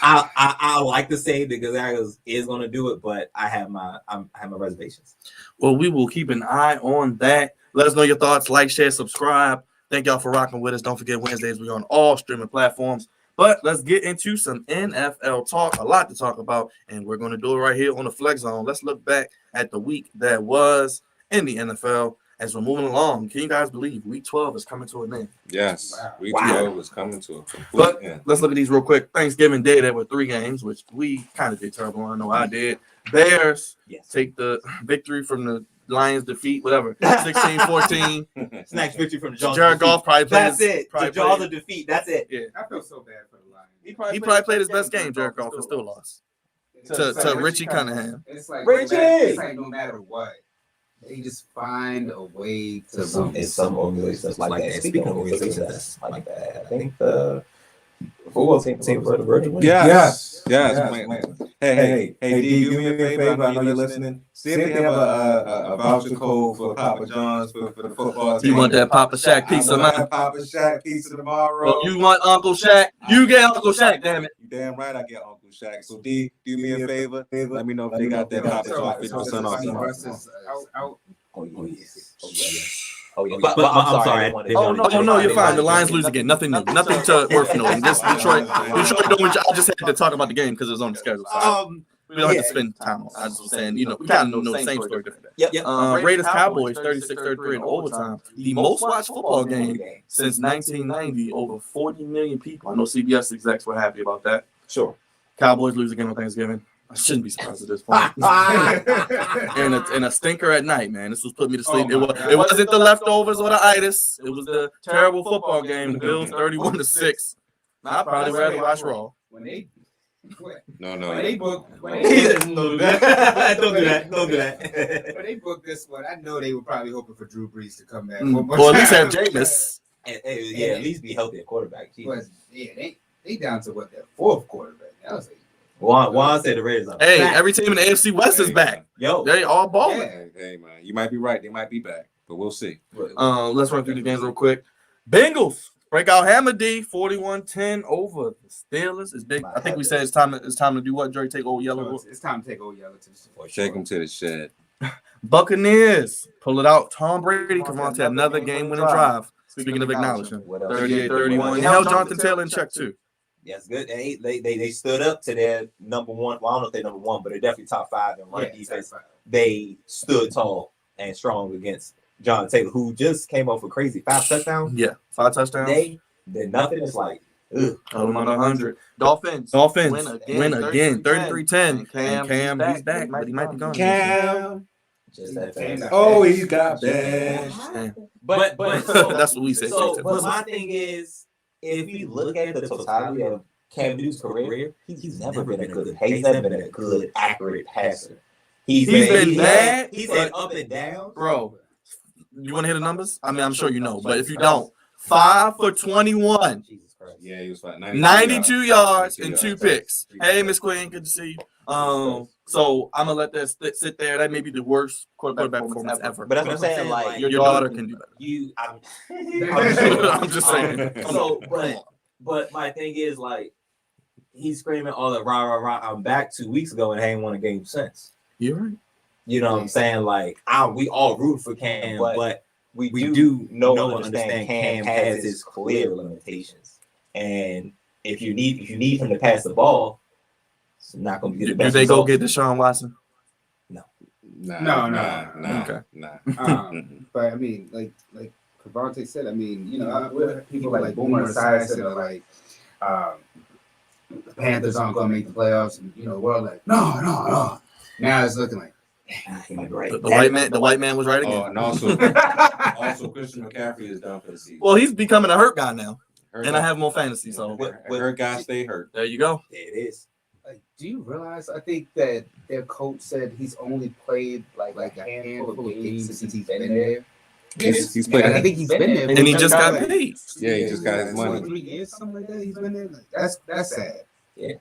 I like to say that Gonzaga is going to do it, but I have my reservations. Well, we will keep an eye on that. Let us know your thoughts. Like, share, subscribe. Thank y'all for rocking with us. Don't forget Wednesdays we're on all streaming platforms. But let's get into some NFL talk. A lot to talk about, and we're going to do it right here on the Flex Zone. Let's look back at the week that was in the NFL as we're moving along. Can you guys believe Week 12 is coming to an end? Yes. Wow. Week 12 is coming to a complete But end. let's look at these real quick. Thanksgiving Day, there were 3 games, which we kind of did terrible. I know I did. Bears take the victory from the Lions defeat, whatever, 16-14. Snatch victory from the jaws. Jared Goff probably played. That's it. The jaws of defeat. That's it. Yeah. I feel so bad for the Lions. He probably played his best game, Jared Goff, and still lost to Richie Cunningham. It's like Richie! It's like no matter what, they just find a way to. Some organizations like that. Speaking of organizations like that, I think the football team for the Virgin. Yes. Yeah. Hey, D, do me a favor. I know you're listening. See if they have a voucher code for Papa John's for the football team. You want that Papa Shack pizza, I know man? that Papa Shack pizza tomorrow. You want Uncle Shack? You get Uncle Shack, damn it. You damn right I get Uncle Shack. So D, do me a favor. Let me know if they got that Papa John's 50% off tomorrow. Oh yeah. But I'm sorry. Oh no, you're fine. The Lions lose again. Nothing new. Nothing to worth noting. Just Detroit. I just had to talk about the game because it was on the schedule. So we don't have to spend time on it. I was just saying, we kind of know the same story different. Raiders Cowboys 36-33 in overtime. The most watched football game since 1990. Over 40 million people. I know CBS execs were happy about that. Sure. Cowboys lose again on Thanksgiving. I shouldn't be surprised at this point. and a stinker at night, man. This was putting me to sleep. It wasn't the leftovers or the itis. It was the terrible football game. The Bills 31-6. I'd probably rather watch Raw. When they No. When they Don't booked this one, I know they were probably hoping for Drew Brees to come back. Or at least have Jameis. At least be healthy at quarterback. But they down to what, their 4th quarterback. I was like, Juan said the Raiders. Hey, every team in the AFC West is back. Yo, They all balling. Hey, man. You might be right. They might be back, but we'll see. Let's run through the games real quick. Bengals break out Hammer D 41-10 over the Steelers. It's big. I think we said it's time to do what, Dre? Take Old Yellow. it's time to take Old Yellow to the store. Shake them to the shed. Buccaneers pull it out. Tom Brady, Crevonte, another game-winning drive. Speaking of acknowledging, 38-31. He held Jonathan Taylor in check too. That's good. They stood up to their number one. Well, I don't know if they're number one, but they're definitely top 5 in run defense. They stood tall and strong against John Taylor, who just came off a crazy 5 touchdowns. Yeah, 5 touchdowns. then nothing is like, ugh. I'm on 100. Dolphins win again, 33-10. And Cam, he's back, but he might be gone. Cam. Just that fast. Oh, he got benched. But That's what we say. But my thing is, if you look at the totality of Cam Newton's career, he's never been a good passer. He's never been a good, accurate passer. He's been bad. He's been up and down. Bro, you want to hear the numbers? I mean, I'm sure you know, but if you don't, 5 for 21. Jesus Christ. Yeah, he was fine. 92 yards and 2 picks. Hey, Miss Queen, good to see you. So I'm gonna let that sit there. That may be the worst quarterback performance ever. But that's what I'm saying. Like your daughter can do better. I'm just saying. So, but my thing is like he's screaming all the rah rah rah. I'm back 2 weeks ago and ain't won a game since. You're right. You know what I'm saying? Like we all root for Cam, but we do know and understand Cam has his clear limitations. And if you need him to pass the ball, it's not going to be the best. Do they go get Deshaun Watson? No. Okay. But I mean, like Crevonte said, I mean, you know, people like Boomer and Esiason are like, the Panthers aren't going to make the playoffs, and you know, we're all like, no. Now it's looking like. He might be right. The white man was right again. Oh, and also Christian McCaffrey is done for the season. Well, he's becoming a hurt guy now, and I have more fantasy. So hurt guys stay hurt. There you go. There it is. Like, do you realize? I think that their coach said he's only played like a handful of games since he's been there. He's played. I think he's been there, and he just got paid. Yeah, he just got his money. 3 years, something like that. He's been there. Like, that's sad. Yeah,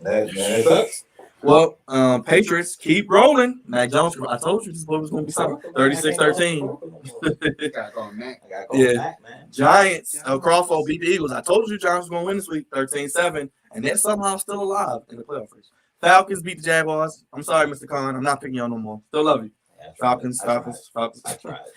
that sucks. Well, Patriots keep rolling. Mac Jones, I told you this boy was going to be something. 36-13. Gotta call Mac. Yeah. Back, man. Giants, Crawford beat the Eagles. I told you Giants was going to win this week, 13-7, and they're somehow still alive in the playoff race. Falcons beat the Jaguars. I'm sorry, Mr. Khan. I'm not picking y'all no more. Still love you. Falcons. I tried.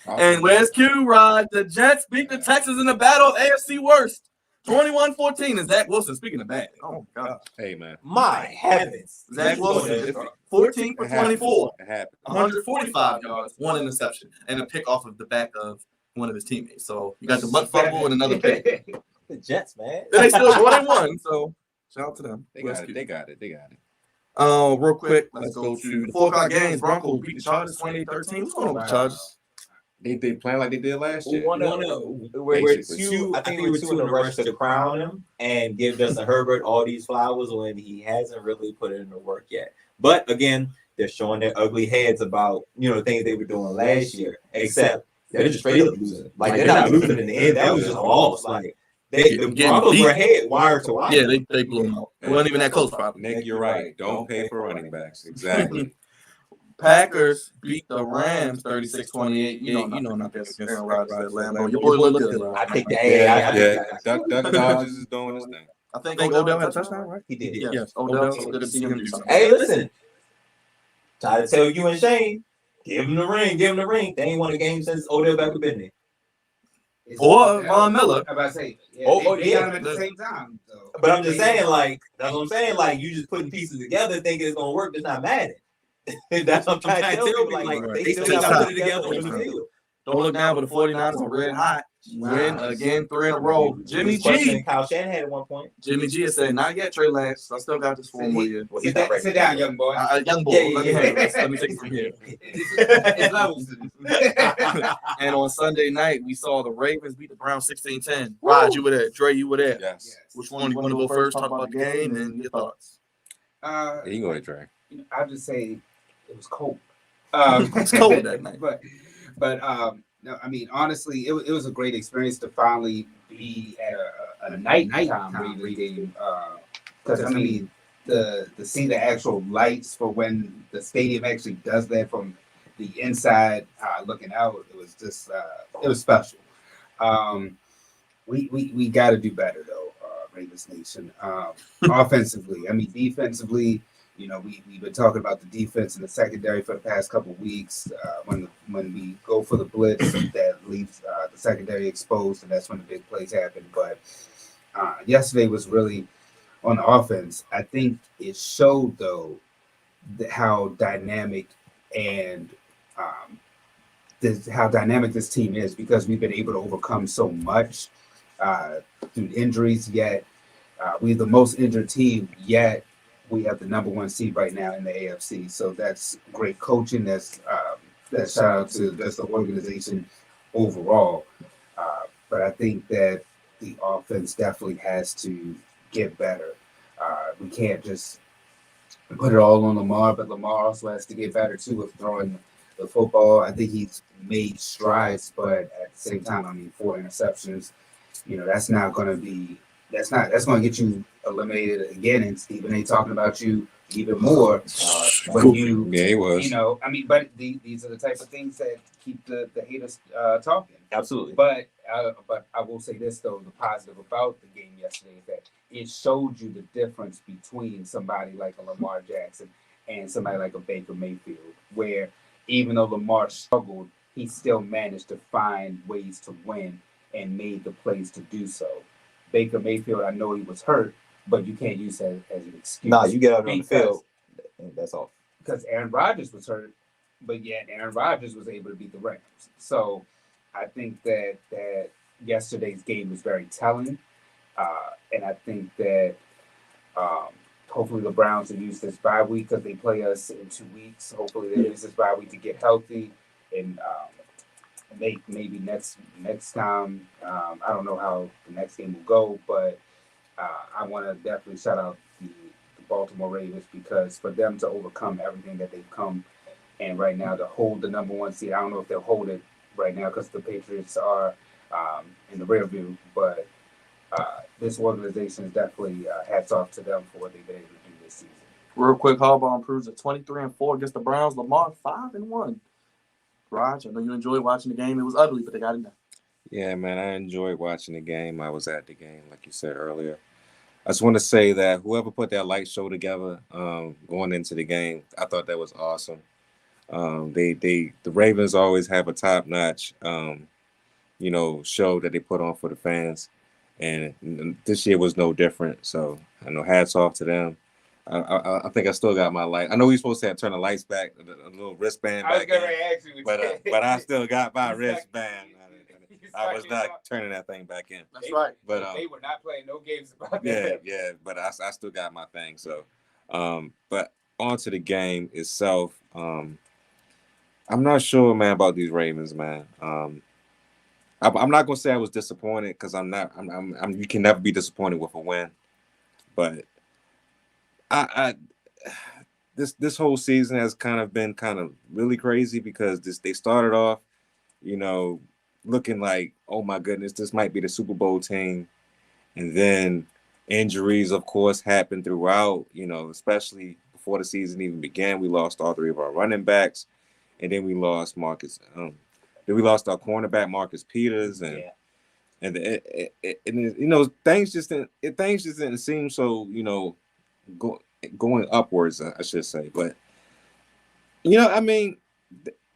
And where's Q-Rod? The Jets beat the Texans in the battle of AFC worst. 21-14 is Zach Wilson. Speaking of bad. Oh, my God. Hey, man. My heavens. Zach Wilson, 14 for 24. It happened. 145 yards, 1 interception, and a pick off of the back of one of his teammates. So you got the butt fumble and another pick. The Jets, man. Then they still won. So shout out to them. They got it. Real quick, let's go to the 4 o'clock games. Broncos beat the Chargers 28-13. What's going on with the Chargers? They playing like they did last year. I think we were two in a rush to crown him and give Justin Herbert all these flowers when he hasn't really put in the work yet. But again, they're showing their ugly heads about the things they were doing last year. Except they're just straight up losing. Like they're not losing in the end. That was just a loss. Like the Broncos were ahead wire to wire. Yeah, they blew them out. It wasn't even that close, probably. Nick, you're right. Don't pay for running backs. Exactly. Packers beat the Rams 36-28. You know not against Aaron Rodgers at Lambeau. Your boy look good. I think that. Doug Dodgers is doing his thing. I think Odell had a touchdown, right? He did. Yes, Odell. So good to see him do something. Hey, listen. Try to tell you and Shane, give him the ring. They ain't won a game since Odell Beckham been there. Or Von Miller. I'm about to say, they got him at the same time. So. But I'm just saying, like, that's what I'm saying. Like, you just putting pieces together, thinking it's gonna work. It's not Madden. That's what I'm trying to tell you. Like, they still got to put it together on the field. Don't look down, but the 49ers are red hot. Win again, 3 in a row. Jimmy G. Kyle Shanahan had at one point. Jimmy G has said, not yet, Trey Lance. I still got this for 1 more year. Well, Sit down, young boy. Young boy. Let me take it from here. It's levels. And on Sunday night, we saw the Ravens beat the Browns 16-10. Rod, you were there. Dre, you were there. Yes. Which one you want to go first? Talk about the game and your thoughts. You can go ahead, Dre. I'll just say it was cold. It's cold that night. But no, I mean, honestly, it was a great experience to finally be at a nighttime Ravens game. Because I mean, to see the actual lights for when the stadium actually does that from the inside looking out, it was just it was special. We got to do better though, Ravens Nation. Offensively, I mean, defensively. We've been talking about the defense and the secondary for the past couple of weeks. When we go for the blitz, that leaves the secondary exposed, and that's when the big plays happen. But yesterday was really on the offense. I think it showed, though, how dynamic and how dynamic this team is because we've been able to overcome so much. due to injuries. Yet we're the most injured team. Yet we have the number 1 seed right now in the AFC. So that's great coaching. That's shout out to just the organization overall. But I think that the offense definitely has to get better. We can't just put it all on Lamar, but Lamar also has to get better too with throwing the football. I think he's made strides, but at the same time, I mean, 4 interceptions, that's not going to be that's going to get you eliminated again. And Stephen A. talking about you even more when you Yeah, he was. I mean, but these are the type of things that keep the haters talking. Absolutely. But I will say this though: the positive about the game yesterday is that it showed you the difference between somebody like a Lamar Jackson and somebody like a Baker Mayfield, where even though Lamar struggled, he still managed to find ways to win and made the plays to do so. Baker Mayfield, I know he was hurt, but you can't use that as an excuse. No, you get out on the field. That's all. Because Aaron Rodgers was hurt, but yet Aaron Rodgers was able to beat the Rams. So I think that yesterday's game was very telling. And I think that hopefully the Browns will use this bye week because they play us in 2 weeks. Hopefully they use this bye week to get healthy and maybe next time. I don't know how the next game will go, but I want to definitely shout out the Baltimore Ravens because for them to overcome everything that they've come and right now to hold the number 1 seed, I don't know if they'll hold it right now because the Patriots are in the rear view, but this organization is definitely hats off to them for what they've been able to do this season. Real quick, Harbaugh improves at 23-4 against the Browns. Lamar 5-1. Raj, I know you enjoyed watching the game. It was ugly, but they got it done. Yeah, man, I enjoyed watching the game. I was at the game, like you said earlier. I just want to say that whoever put that light show together going into the game, I thought that was awesome. The Ravens always have a top-notch, show that they put on for the fans, and this year was no different. So I know hats off to them. I think I still got my light. I know we're supposed to turn the lights back, a little wristband back. I was going to ask you, but I still got my wristband. I was not turning that thing back in. That's right. But they were not playing no games about that. Yeah. But I still got my thing. So, but on to the game itself. I'm not sure, man, about these Ravens, man. I'm not gonna say I was disappointed because I'm not. You can never be disappointed with a win, but this whole season has kind of been really crazy because they started off, looking like, oh my goodness, this might be the Super Bowl team, and then injuries, of course, happened throughout. Especially before the season even began, we lost all 3 of our running backs, and then we lost Marcus. Then we lost our cornerback Marcus Peters, and things just didn't seem so going upwards, I should say. But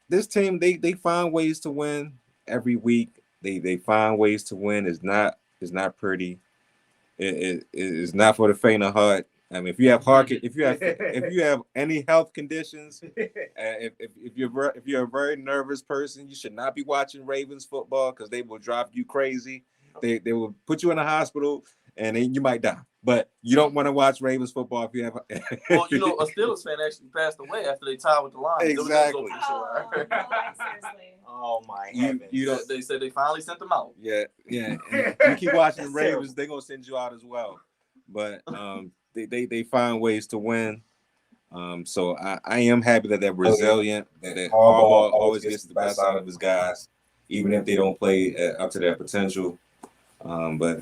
this team they find ways to win every week. They find ways to win. It's not pretty. It is not for the faint of heart. I mean, if you have any health conditions, if you're a very nervous person, you should not be watching Ravens football because they will drive you crazy. They will put you in a hospital and then you might die. But you don't want to watch Ravens football if you have. Well, a Steelers fan actually passed away after they tied with the Lions. Exactly. Oh my heavens! They said they finally sent them out. Yeah. And you keep watching the Ravens, they're gonna send you out as well. But they find ways to win. So I am happy that they're resilient. That Harbaugh always gets the best out of his guys, even if they don't play up to their potential. But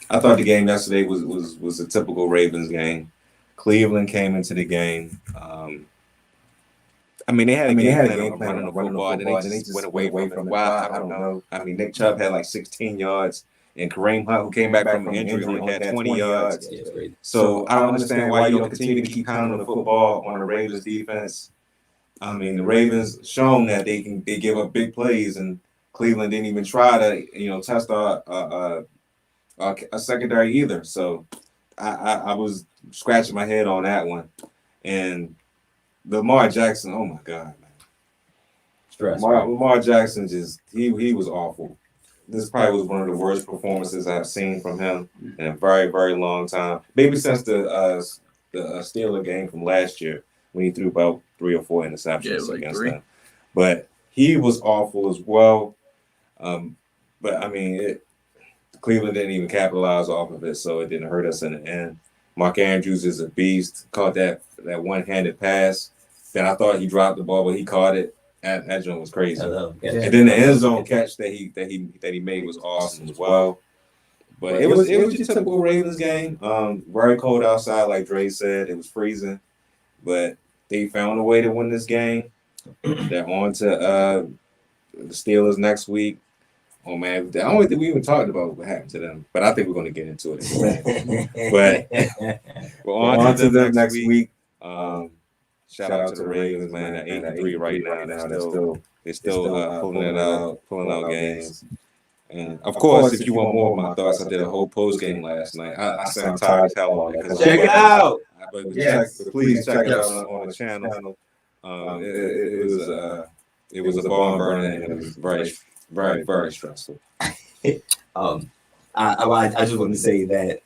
I thought the game yesterday was a typical Ravens game. Cleveland came into the game. They had a game plan on running the football, and they just went away from it. Why? I don't know. Nick Chubb had like 16 yards, and Kareem Hunt, who came back from injury, only had 20 yards. So I don't understand why you don't continue to keep pounding the football on the Ravens defense. The Ravens shown that they give up big plays, and Cleveland didn't even try to test a secondary either. So I was scratching my head on that one. And Lamar Jackson, oh my God, man. Stress. Lamar Jackson he was awful. this probably was one of the worst performances I've seen from him in a very, very long time. Maybe since the Steeler game from last year when he threw about 3 or 4 interceptions against them. But he was awful as well. But I mean, Cleveland didn't even capitalize off of it, so it didn't hurt us in the end. Mark Andrews is a beast. Caught that one-handed pass. Then I thought he dropped the ball, but he caught it. That joint was crazy. And then the end zone catch that he made was awesome as well. But it was your typical Ravens game. Very cold outside, like Dre said. It was freezing, but they found a way to win this game. They're on to the Steelers next week. Oh man, I don't think we even talked about what happened to them, but I think we're going to get into it. But we're on to them next week. Shout out to the Ravens, man. At 8-3 right now. They're still pulling out games. And of course, if you want more of my thoughts, I did a whole post game last night. I sound tired as hell on it. Check it out. Please check it out on the channel. It was a barn burner, and it was very, very, very stressful. I just want to say that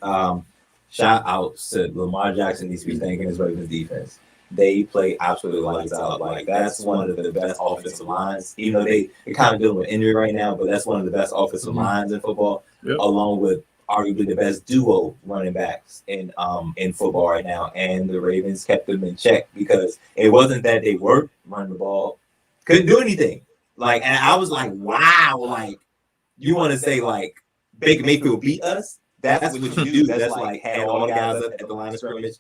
shout outs to Lamar Jackson needs to be thanking his Ravens defense. They play absolutely lights out. Like that's one of the best offensive lines. Even though they're kind of dealing with injury right now, but that's one of the best offensive lines in football, along with arguably the best duo running backs in football right now. And the Ravens kept them in check because it wasn't that they weren't running the ball, couldn't do anything. Like, and I was like, wow, like you want to say like Baker Mayfield beat us? That's what you do. That's like had all the guys up at the line of scrimmage.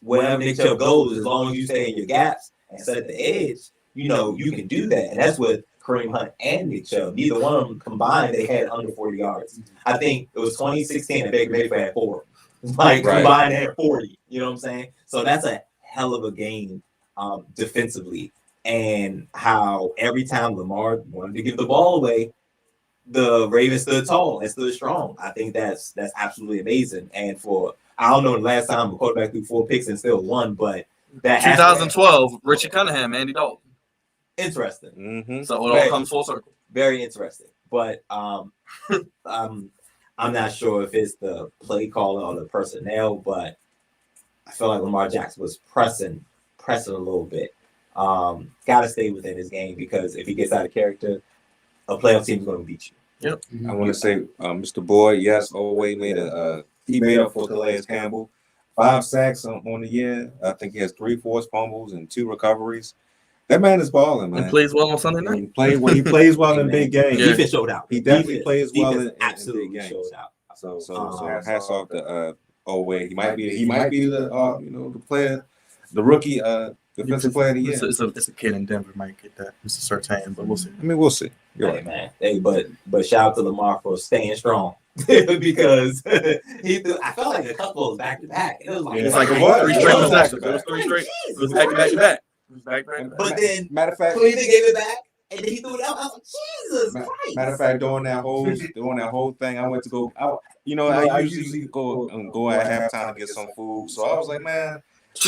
Wherever Nick Chubb goes, as long as you stay in your gaps and set the edge, you can do that. And that's what Kareem Hunt and Nick Chubb, neither one of them combined, they had under 40 yards. I think it was 2016 and Baker Mayfield had 4. Like combined, they had 40. You know what I'm saying? So that's a hell of a game defensively. And how every time Lamar wanted to give the ball away, the Ravens stood tall and stood strong. I think that's absolutely amazing. And I don't know the last time a quarterback threw 4 picks and still won, but that 2012, Richie Cunningham, Andy Dalton. Interesting. Mm-hmm. So it all comes full circle. Very interesting. But I'm not sure if it's the play caller or the personnel, but I feel like Lamar Jackson was pressing a little bit. Got to stay within his game because if he gets out of character, a playoff team is going to beat you. Yep. I want to say, Mr. Boyd, yes, Oway made up for Calais Campbell. 5 sacks on the year. I think he has 3 forced fumbles and 2 recoveries. That man is balling, man. He plays well on Sunday night. He plays well in big games. Defense showed out. He definitely plays well in absolutely big games. showed out. So hats off to Oway. He might be the player, the rookie defensive player of the year. It's a kid in Denver might get that, Mr. Surtain, but we'll see. I mean, we'll see. You're right, man. Hey, but shout out to Lamar for staying strong because I felt like a couple of back to back. It was like it's like what? 3 straight. It was 3 straight. It was back to back. But then, matter of fact, Cleveland gave it back, and then he threw it out. I was like, Jesus Christ! Matter of fact, during that whole thing, I went to go. I usually go at halftime to get some food. So I was like, man. I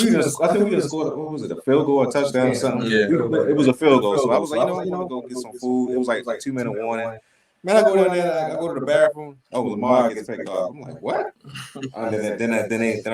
think we just scored. What was it? A field goal, a touchdown, or something? Yeah, it was a field goal. So I was like, I'm gonna go get some food. It was like 2-minute warning. Man, I go down there. I go to the bathroom. Oh, Lamar gets picked off. I'm like, what? Then I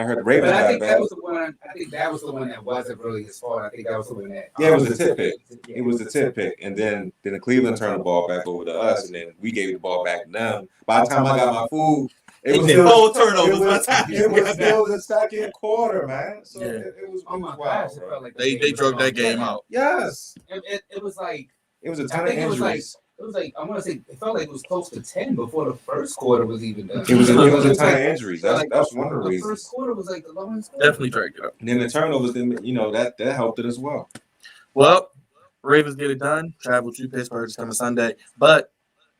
heard the Ravens. I think that was the one. I think that was the one that wasn't really his fault. I think that was the one that. Yeah, it was the tip pick. It was the tip pick, and then the Cleveland turned the ball back over to us, and then we gave the ball back to them. By the time I got my food. It was full turnovers. It was still the second quarter, man. So it was. Oh my gosh! It felt like they drove that game out. Yes. It was like. It was a ton of injuries. It was like I want to say it felt like it was close to 10 before the first quarter was even done. It was a ton of injuries. That's one of the reasons. The first quarter was like the longest. Definitely dragged it up. And then the turnovers, that helped it as well. Well, Ravens get it done. Travel to Pittsburgh this coming Sunday, but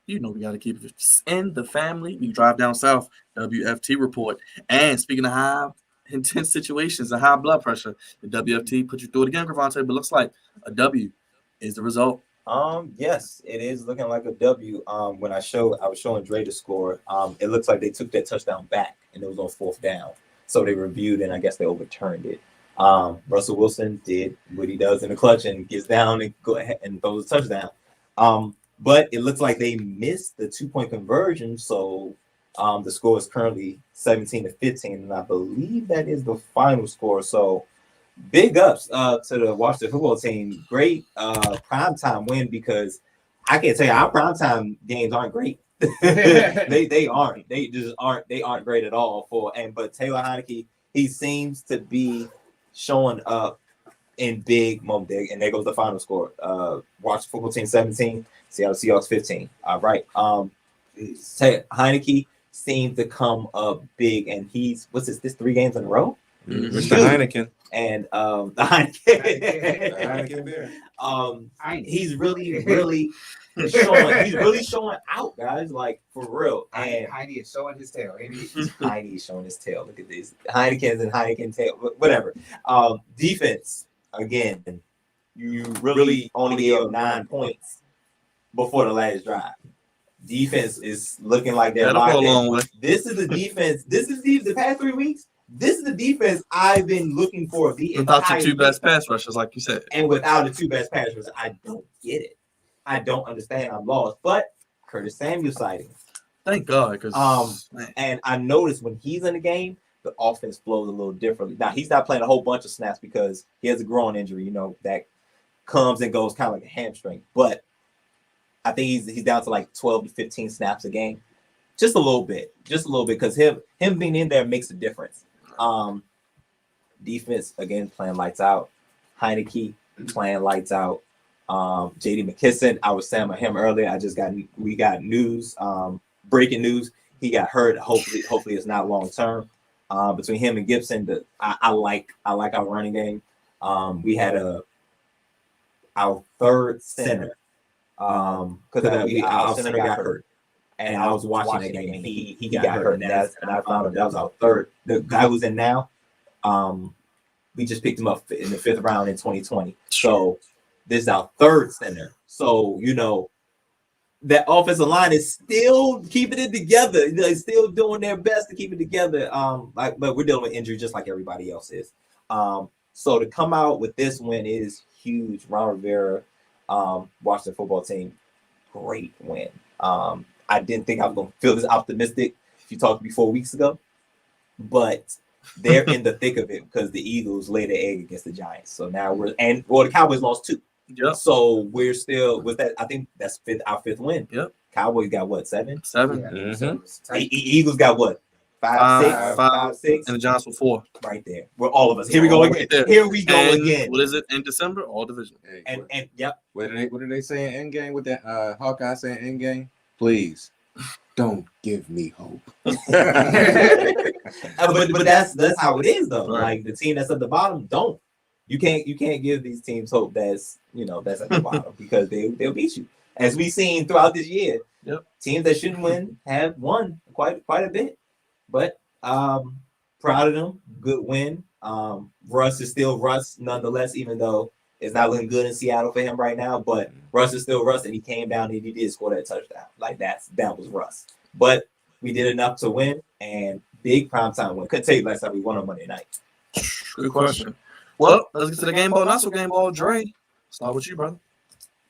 we got to keep it in the family. We drive down south. WFT report. And speaking of high intense situations and high blood pressure, the WFT put you through it again, Crevonte, but looks like a W is the result. Yes, it is looking like a W. When I was showing Dre the score, it looks like they took that touchdown back and it was on 4th down. So they reviewed and I guess they overturned it. Russell Wilson did what he does in the clutch and gets down and go ahead and throws a touchdown. but it looks like they missed the 2-point conversion. So the score is currently 17-15, and I believe that is the final score. So big ups to the Washington football team. Great primetime win, because I can't tell you our primetime games aren't great. they aren't. They just aren't. They aren't great at all. But Taylor Heineke, he seems to be showing up in big moments. And there goes the final score. Washington football team 17, Seattle Seahawks 15. All right. Heineke seems to come up big, and he's this 3 games in a row? Mr. Heineken. And the Heineken beer. He's really showing out, guys. Like, for real. And Heine is showing his tail. Heine is showing his tail. Look at this. Heineken's and Heineken tail. Whatever. Defense, again, you really only gave up 9 points before the last drive. Defense is looking like they're locked in. This is the defense. The past 3 weeks. This is the defense I've been looking for. Without your 2 best pass rushers, like you said. And without the 2 best pass rushers, I don't get it. I don't understand. I'm lost. But Curtis Samuel sighting. Thank God. And I noticed when he's in the game, the offense flows a little differently. Now, he's not playing a whole bunch of snaps because he has a groin injury, that comes and goes kind of like a hamstring. But I think he's down to like 12 to 15 snaps a game. Just a little bit, because him being in there makes a difference. Defense, again, playing lights out. Heineke playing lights out. J.D. McKisson, I was saying about him earlier. We got news, breaking news. He got hurt. Hopefully it's not long term. Between him and Gibson, I like our running game. We had our third center, because our center got hurt. And I was watching that game, and he got hurt, and I found out that was our third. The guy who's in now, we just picked him up in the 5th round in 2020. So this is our third center. So that offensive line is still keeping it together. They're still doing their best to keep it together. But we're dealing with injury just like everybody else is. So to come out with this win is huge. Ron Rivera, Washington football team, great win. I didn't think I was going to feel this optimistic if you talked to me 4 weeks ago, but they're in the thick of it because the Eagles laid an egg against the Giants. So now the Cowboys lost 2. Yep. So we're still with that. I think that's our 5th win. Yep. Cowboys got what, 7? 7. Yeah, Mm-hmm. Eagles got what? 5, 6, and the Giants were 4. Right there. We're all of us. Here we go again. Again. What is it in December? All division. And yep. What did they say in Endgame with that Hawkeye saying Endgame? Please don't give me hope. but that's how it is though. Right. Like the team that's at the bottom, don't. You can't give these teams hope that's at the bottom because they'll beat you. As we've seen throughout this year. Yep. Teams that shouldn't win have won quite a bit. But proud of them. Good win. Russ is still Russ nonetheless, even though it's not looking good in Seattle for him right now, but Russ is still Russ, and he came down and he did score that touchdown. Like that was Russ. But we did enough to win, and big primetime win. Couldn't tell you last time we won on Monday night. Good question. Well, let's get to the game ball. Not so game ball. Dre, start with you, brother.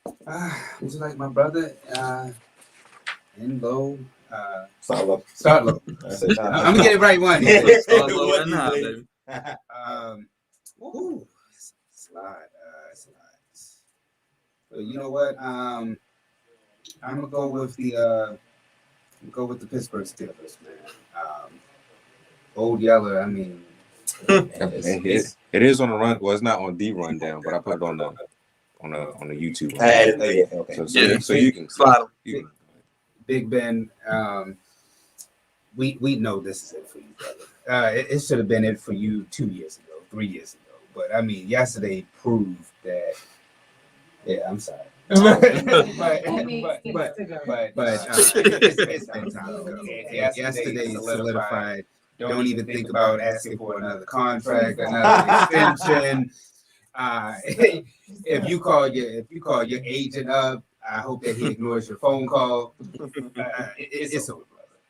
Would you like my brother? In low. Start low. I'm gonna get it right one. Start low and high, baby. Slide. But you know what? I'm gonna go with the Pittsburgh Steelers, man. Old Yeller. I mean, it is on the run. Well, it's not on the rundown, but I put it on the YouTube. Okay. So you can slide them. Big Ben. We know this is it for you, brother. It should have been it for you 2 years ago, 3 years ago. But I mean, yesterday proved that. Yeah, I'm sorry. but it's been time. Yesterday solidified. Don't even think about asking for another contract, another extension. If you call your agent up, I hope that he ignores your phone call. It's over,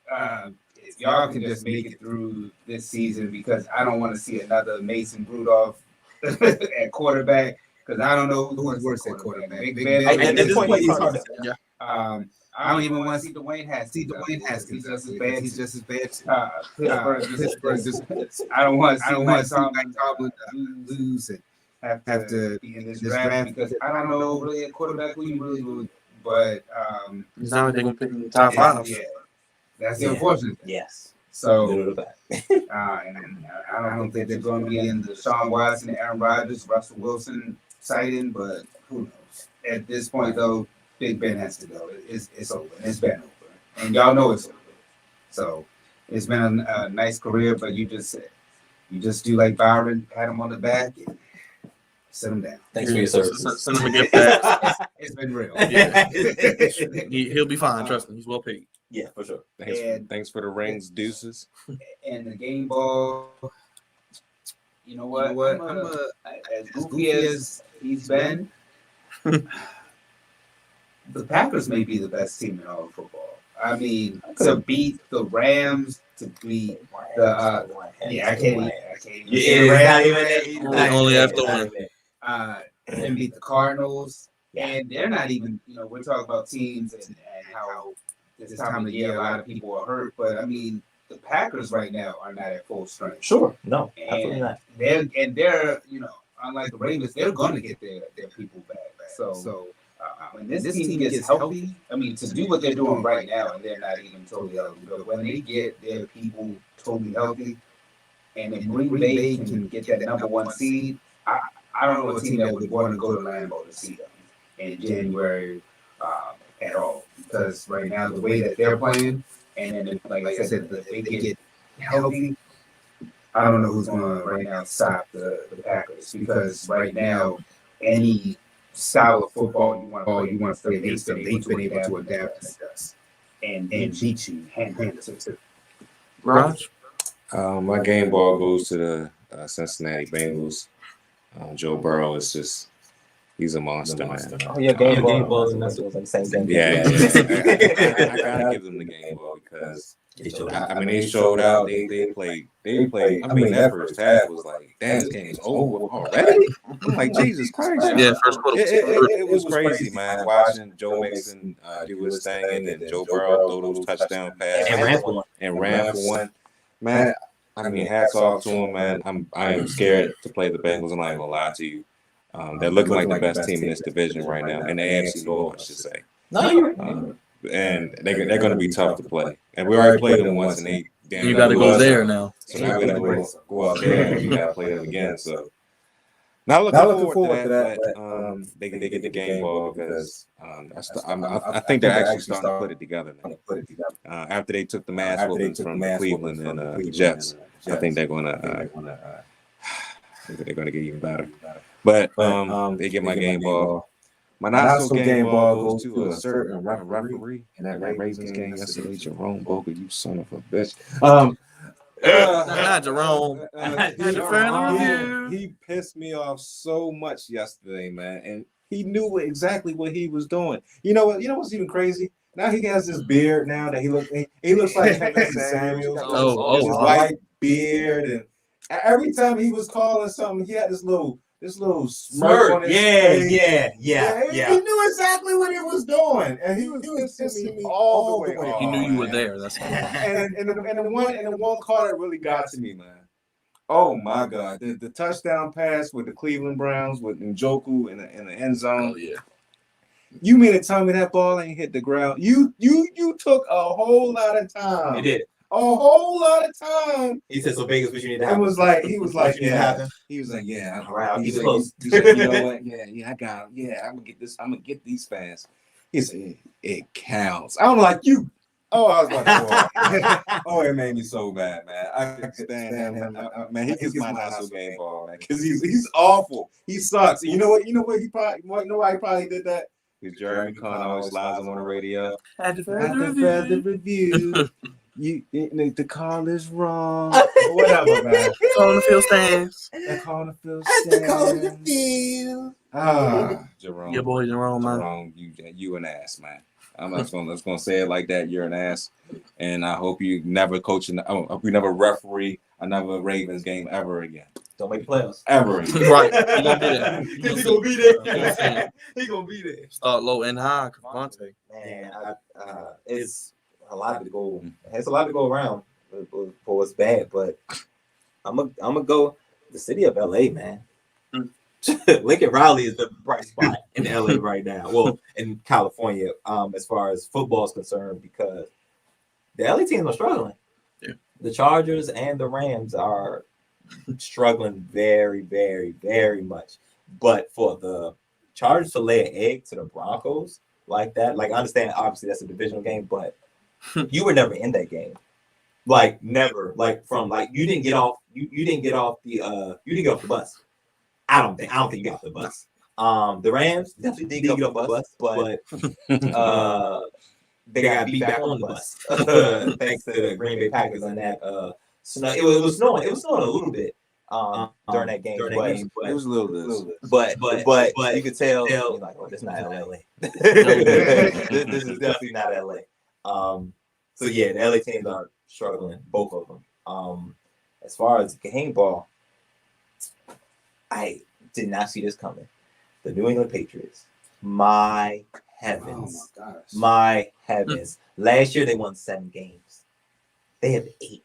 brother. If y'all can just make it through this season, because I don't want to see another Mason Rudolph at quarterback, because I don't know who's worse at quarterback. At this point, it's hard to say. Yeah. I don't even want to see Dwayne Haskins. He's just as bad. He's just as bad. Pittsburgh just I don't want to see Mike Tomlin lose and have to be in this draft because I don't know really a quarterback who you really would, but It's not like they're gonna pick in the top five. yeah, that's the unfortunate thing. Yes. So, and I don't think they're going to be in the Sean Watson, Aaron Rodgers, Russell Wilson sighting, but who knows? At this point, though, Big Ben has to go. It's over. It's been over, and y'all know it's over. So it's been a nice career, but you just do like Byron, pat him on the back, and sit him down. Thanks for your service. Send him a gift bag. It's been real. Yeah. He'll be fine. Trust me. He's well paid. Yeah, for sure. Thanks for the rings, deuces. And the game ball, you know what? I'm as goofy as he's been, the Packers may be the best team in all of football. I mean, to beat the Rams, to beat the I can't even only after one. And beat the Cardinals, and they're not even. We're talking about teams and how this time of year a lot of people are hurt, but I mean, the Packers right now are not at full strength. Sure, no, absolutely not. They're unlike the Ravens, they're going to get their people back. So when this team gets healthy, I mean, to do what they're doing right now, and they're not even totally healthy, but when they get their people totally healthy, and if Green Bay can get that number one seed, I don't know a team that would want to go to Lambeau to see them in January at all. Because right now, the way that they're playing, and then, like I said, if they get healthy, I don't know who's going to right now stop the Packers. Because right now, any style of football you want to play against them, they've been able to adapt and beat you hand-handed. Raj? My game ball goes to the Cincinnati Bengals. Joe Burrow is just. He's a monster, man. Oh, yeah, game ball and that's the same thing. Yeah. I gotta give them the game ball because they showed out. They played. I mean, that first half was like, damn, this game is over already. I'm like, Jesus Christ. Yeah, first quarter. It was crazy, man. Watching Joe Mixon do his thing and Joe Burrow throw those touchdown passes and ran for one. Man, I mean, hats off to him, man. I am scared to play the Bengals. I'm not gonna lie to you. They're looking like the best team in this division right now, in the AFC North, I should say. And they're going to be tough to play. And we already played them once, and you got to go there now. So now we got to go out there and we got to play them again. So not looking forward to that, but they get the game ball because I think they're actually starting to put it together now. After they took the mass whoopings from Cleveland and the Jets, I think they're going to get even better. But they get my game ball. My not so game ball goes to a certain referee in that Ravens game yesterday. Jerome Bogle, you son of a bitch. Not Jerome. He pissed me off so much yesterday, man, and he knew exactly what he was doing. You know what's even crazy? Now he has this beard now that he looks like Kevin Samuels. His white beard, and every time he was calling something, he had this little smirk on his face. Yeah. He knew exactly what he was doing, and he was pissing me all the way off. He knew you were there. That's all. And the one call that really got to me, man. Oh my God, the touchdown pass with the Cleveland Browns with Njoku in the end zone. Oh yeah. You mean to tell me that ball ain't hit the ground? You took a whole lot of time. He did. A whole lot of time. He said, "So Vegas, what you need to happen." He was like, yeah. He was like, yeah. He's close. He said, you know what? Yeah, I got. Yeah, I'm gonna get this. I'm gonna get these fans. He said, it counts. I'm like, you. Oh, I was about to go. Oh, it made me so bad, man. I can't stand him. Man, he gets my not so game ball, man, because he's awful. He sucks. You know what? You know why he probably did that? Because Jeremy Conn always lies on the radio. Had to further review. The call is wrong. Whatever, man. Calling the field stands. They're calling the field. Jerome. Your boy Jerome, man. Jerome, you an ass, man. I'm just gonna say it like that. You're an ass, and I hope you never coach. I hope you never referee. another Ravens game ever again. Don't make the playoffs. Ever again. Right. He gonna be there. He gonna be there. Yeah. He gonna be there. Start low and high, Crevonte. Man, it's a lot to go. It's a lot to go around for what's bad, but I'm gonna go the city of LA, man. Lincoln Riley is the bright spot in LA right now. Well, in California, as far as football is concerned, because the LA teams are struggling. Yeah. The Chargers and the Rams are struggling very, very, very much. But for the Chargers to lay an egg to the Broncos like that, like I understand obviously that's a divisional game, but you were never in that game. Like never. Like from like you didn't get off the bus. I don't think you got off the bus. The Rams definitely did get off the bus, but they got beat back on the bus thanks to the Green Bay Packers on that. Snow. It was snowing. It was snowing a little bit during that game. It was a little bit. But you could tell you're like, oh, this is not LA. this is definitely not LA. So yeah, the LA teams are struggling, both of them. As far as game ball, I did not see this coming. The New England Patriots. My heavens. Oh my gosh. My heavens. Last year they won 7 games. They have 8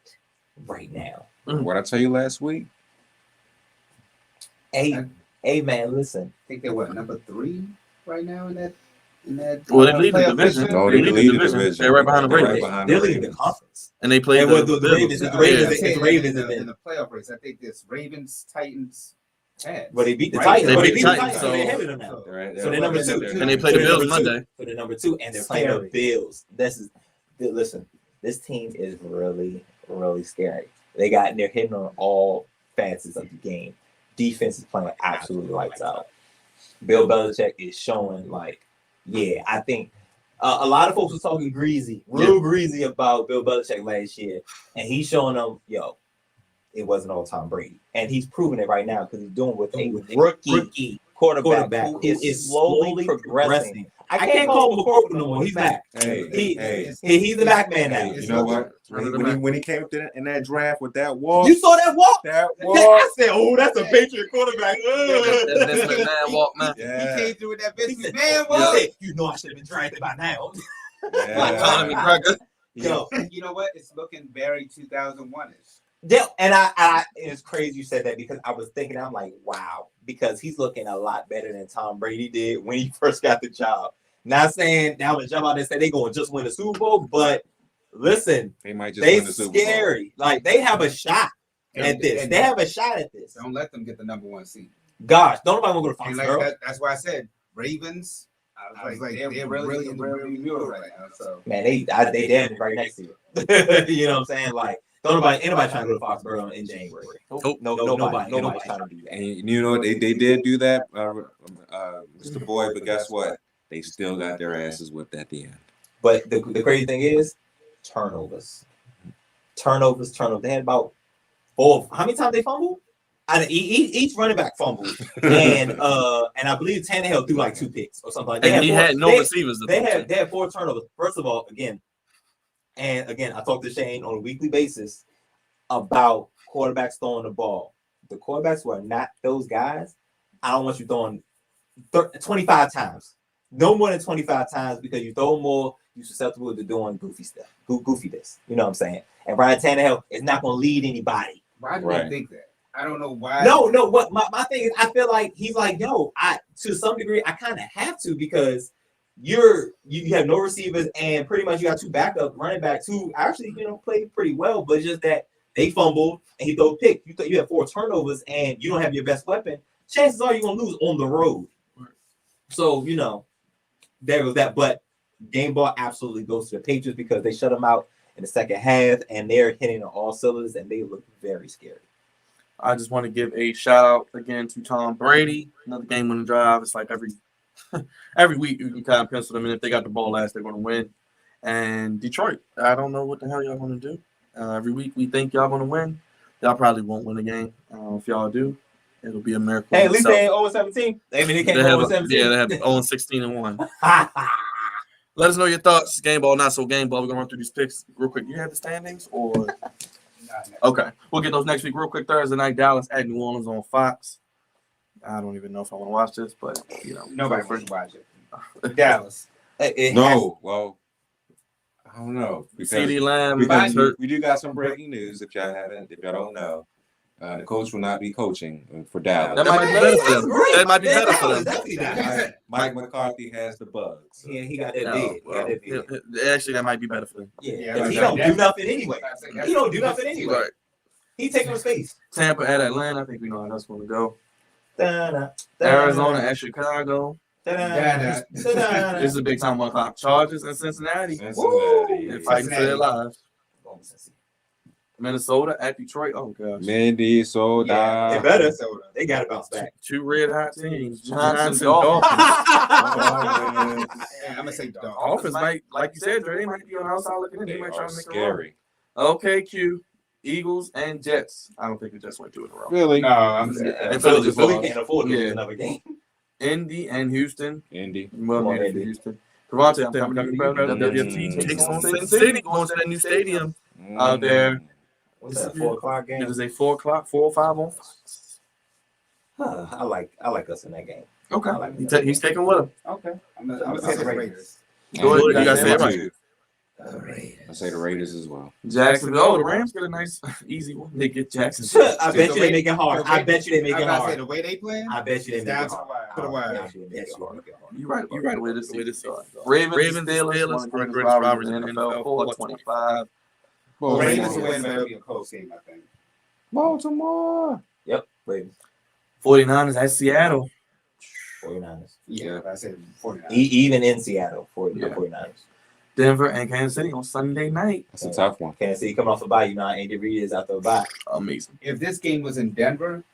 right now. What I tell you last week? Hey man, listen. I think they're number 3 right now in that. Well, they lead the division. No, they lead the division. They're right behind the Ravens. They're leading the conference. And they play And the the Ravens. Bills. The Ravens in the playoff race. I think it's Ravens, Titans, Pats. But they beat the Right? Titans. They But beat the Titans, so they're so- ahead of them now. Right. So they're number 2. And they play the Bills Monday. So they're number 2, and they're playing the Bills. Listen, this team is really, really scary. They're hitting on all facets of the game. Defense is playing absolutely lights out. Bill Belichick is showing I think a lot of folks were talking real greasy about Bill Belichick last year, and he's showing them, it wasn't all Tom Brady, and he's proving it right now because he's doing with a rookie quarterback who is slowly progressing. I can't call him a quarterback no more. He's back. He's the back man now. You know what? When he came up in that draft with that walk, You saw that walk? that I walk. said, "Oh, that's a Patriot quarterback." That's the man walk, man. Yeah. He came through with that He business said, man "Oh," walk. he said, "You know I should have been drafted by now." Like Conor McGregor. Yo, You know what? It's looking very 2001ish. yeah, and I it's crazy you said that because I was thinking, I'm like, wow, because he's looking a lot better than Tom Brady did when he first got the job. Not saying now the job out there say they going to just win the Super Bowl, but listen, They might just they win the Super Bowl. scary. Like they have a shot at this. They have a shot at this. Don't let them get the number 1 seed. Gosh, don't nobody want to go to And Foxborough. that's why I said Ravens. I was like, they're really in the real deal right now. So Man, they damn right next to you. You know what I'm saying? Like, don't anybody trying to go to Foxborough in January. Nope. Nobody's trying to do that. And you know they did do that, Mr. Boyd. But guess what? They still got their asses whipped at the end. But the crazy thing is turnovers. They had about 4. How many times they fumbled? Each running back fumbled, and I believe Tannehill threw like 2 picks or something like that. And he had no receivers. They had 4 turnovers. First of all, again, I talk to Shane on a weekly basis about quarterbacks throwing the ball. The quarterbacks who are not those guys, I don't want you throwing 25 times. No more than 25 times because you throw more, you're susceptible to doing goofy stuff, goofiness. You know what I'm saying? And Ryan Tannehill is not going to lead anybody. why do Right. they think that? I don't know why. No. What my thing is, I feel like he's like, yo, to some degree, I kind of have to because you have no receivers and pretty much you got 2 backup running backs who actually played pretty well, but it's just that they fumbled and he threw a pick. You have 4 turnovers and you don't have your best weapon. Chances are you're gonna lose on the road. So there was that. But game ball absolutely goes to the Patriots because they shut them out in the second half and they're hitting on all cylinders and they look very scary. I just want to give a shout out again to Tom Brady. Another game winning drive. It's like every week you can kind of pencil them in. If they got the ball last, they're going to win. And Detroit, I don't know what the hell y'all going to do. Every week we think y'all going to win. Y'all probably won't win the game. If y'all do, it'll be a miracle. Hey, at least they ain't 0-17. I mean, they can't They have, 0-17. yeah, they have 0-16-1. Let us know your thoughts. Game ball, not so game ball. We're going to run through these picks real quick. You have the standings or? Nah, Okay, we'll get those next week. Real quick, Thursday night, Dallas at New Orleans on Fox. I don't even know if I want to watch this, but Nobody wants to watch it. Dallas. Well, I don't know. CeeDee Lamb. Because we do got some breaking news if y'all don't know. The coach will not be coaching for Dallas. That might be better for them. That might be better for them. Mike McCarthy has the bugs. Yeah, he got that big. Actually, that might be better for them. Yeah, he don't do nothing anyway. He don't do nothing anyway. Right. He taking up space. Tampa at Atlanta. I think we know how that's going to go. Da-da, Arizona at Chicago. da-da, da-da. This is a big time 1 o'clock. Chargers and Cincinnati. They're fighting for their lives. Minnesota at Detroit. Oh gosh. Minnesota. Yeah, they better. They got to bounce back. 2 red hot teams. Giants and Dolphins. I'm gonna say Dolphins. Dolphins might, like you said, Dre, they might be on the outside looking in. They They might try are to make scary. a run. Okay, Q. Eagles and Jets. I don't think the Jets went 2 in a row. Really? No, I'm And Philly Philly Philly lost. can't afford to lose Yeah. another game. Indy and Houston. Indy. Well, Come on, maybe Indy. Houston. Crevonte, I'm talking about WFT takes on Sin City, going to that new stadium out there. What's that? 4:00 game. It is a 4 o'clock, 4 or 5 on Fox. I like us in that game. Okay. I like He's taking with him. Okay. I'm gonna say the Raiders. Go ahead, you gotta say it right. I say the Raiders as well. Jacksonville. Oh, the Rams get a nice, easy one. They get Jacksonville. I bet you they make it hard. I bet you they make I it gotta say hard. the way they play. I bet you they It's make down it to the hard. wire. To the wire. I bet you they make it hard. You're right. The way this is. Ravens, Steelers, one of the greatest rivalries in the NFL, 4-25. Ravens will win, but it'll be a close game, I think. Baltimore. Yep. Ravens. 49ers at Seattle. 49ers. Yeah, I said 49. Even in Seattle, the Yeah. 49ers. Denver and Kansas City on Sunday night. That's a tough one. Kansas City coming off a bye. You know, Andy Reid is after a bye. Amazing. If this game was in Denver,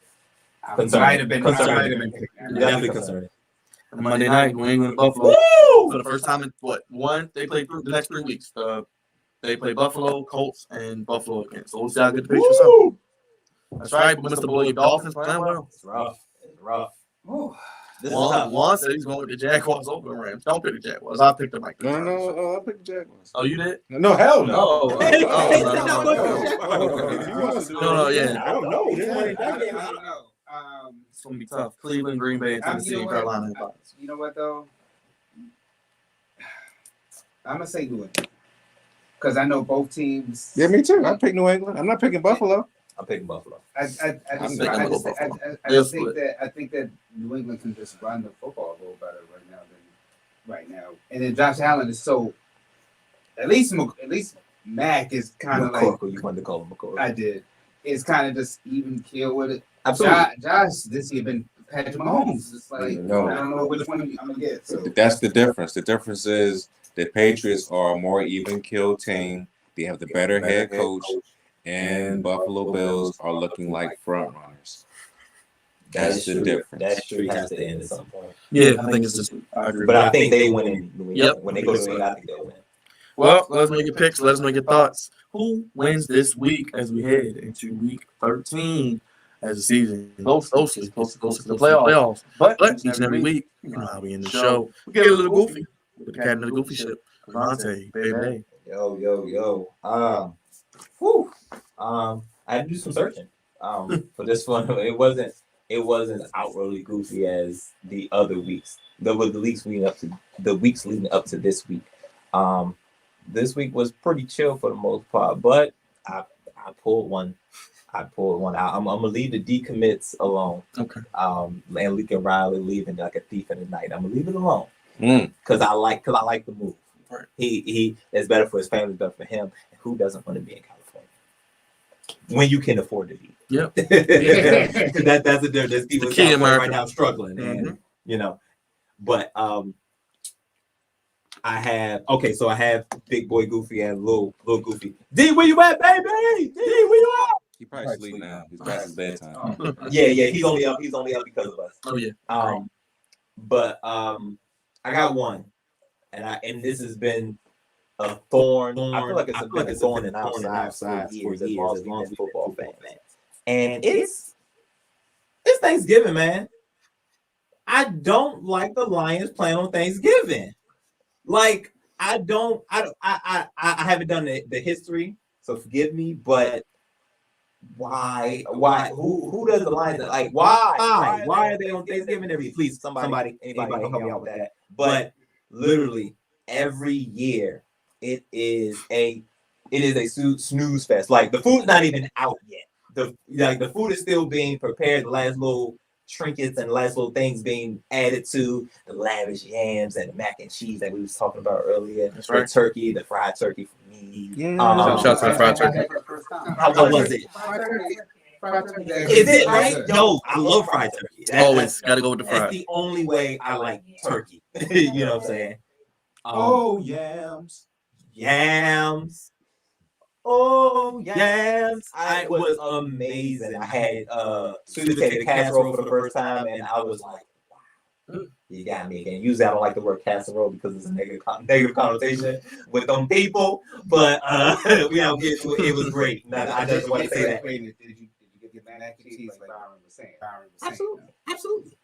I Concerning. might have been Concerning. picking that. Definitely concerning. And Monday night, New England, Buffalo. Woo! For the first time in they play through the next 3 weeks. They play Buffalo, Colts, and Buffalo again. So we'll see how good the Patriots are. That's right, Mr. Bully. Dolphins playing well. It's rough. It's rough. Ooh. This is tough. Juan said he's going with the Jaguars over the Rams. Don't pick the Jaguars. I picked the Mike. No. I picked the Jaguars. Oh, you did? No, hell no. Oh, no, yeah. I don't know. I don't know. It's going to be tough. Cleveland, Green Bay, and Tennessee, and Carolina. You know what, though? I'm going to say New England. Because I know both teams. Yeah, me too. I picked New England. I'm not picking Buffalo. I'm picking Buffalo. I I'm think that New England can just run the football a little better right now. And then Josh Allen is so. At least Mac is kind of like. You wanted to call him McCorkle. I did. It's kind of just even kill with it. Absolutely. Josh this year been Patrick Mahomes. It's like No. I don't know which one I'm gonna get. So. That's the difference. The difference is the Patriots are a more even kill team. They have the better head coach, and Buffalo Bills are looking like front runners. That's the difference. That streak has to end at some point. Yeah, I think it's just. I agree. But I think they win in New England. Yep. When they go to New England, I think they'll win. Well, let's make your picks. Let us know your thoughts. Who wins this week as we head into week 13 as the season close to the playoffs? But each and every week, you know how we end the show. We get a little goofy with the captain of the goofy ship, Crevonte, baby. Yo. I had to do some searching. For this one, it wasn't outwardly goofy as the other weeks. There were the weeks leading up to this week. This week was pretty chill for the most part, but I pulled one out. I'm gonna leave the decommits alone. Okay. And Lincoln Riley leaving like a thief in the night. I'm gonna leave it alone because I like the move. Right. He is better for his family, better for him. And who doesn't want to be in California when you can afford to be? Yep. That's the difference. There's people in key in California America. right now struggling, and but I have Big Boy Goofy and Little Goofy. D, where you at, baby? D, where you at? He probably sleep now. He's past his bedtime. Yeah. He's only up because of us. Oh yeah. But I got one, and this has been a thorn. I feel like it's been a thorn in our side for years as long as we've been football fans. And it's Thanksgiving, man. I don't like the Lions playing on Thanksgiving. Like I haven't done the history, so forgive me, but Why? Who does the Lions like? Why are they on Thanksgiving every? Please, anybody help me out with that. But literally every year, it is a snooze fest. Like the food's not even out yet. The food is still being prepared. The last little trinkets and last little things being added to the lavish yams and the mac and cheese that we was talking about earlier. That's right. The turkey, the fried turkey for me. Yeah. Shout out to the fried turkey. How was it? Is it right? Yo, I love fried turkey. Always got to go with the That's fried. the only way I like turkey. You know what I'm saying? Yams. Yams. Oh, yams. It was amazing. I had sweet potato casserole for the first time, and I was like, wow, you got me again. Usually I don't like the word casserole because it's a negative connotation with them people, but we don't get to it. It was great. I just want to say that. Did you get your mac and cheese like Byron was saying? Absolutely.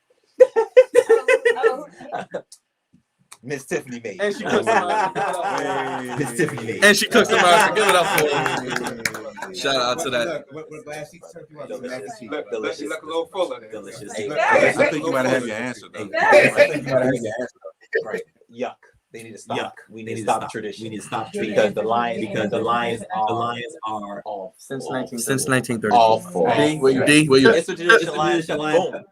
Miss Tiffany made. And she cooks some Miss Tiffany made. And she cooks some out. Give it up for her. Shout out to that. Delicious. Look a little fuller there. Delicious. I think you might have your answer, though. Right. Yuck. They need to stop. We need to stop tradition. Because the Lions are awful. Since 1930. Awful. D, where you? It's a tradition. Lions. Boom.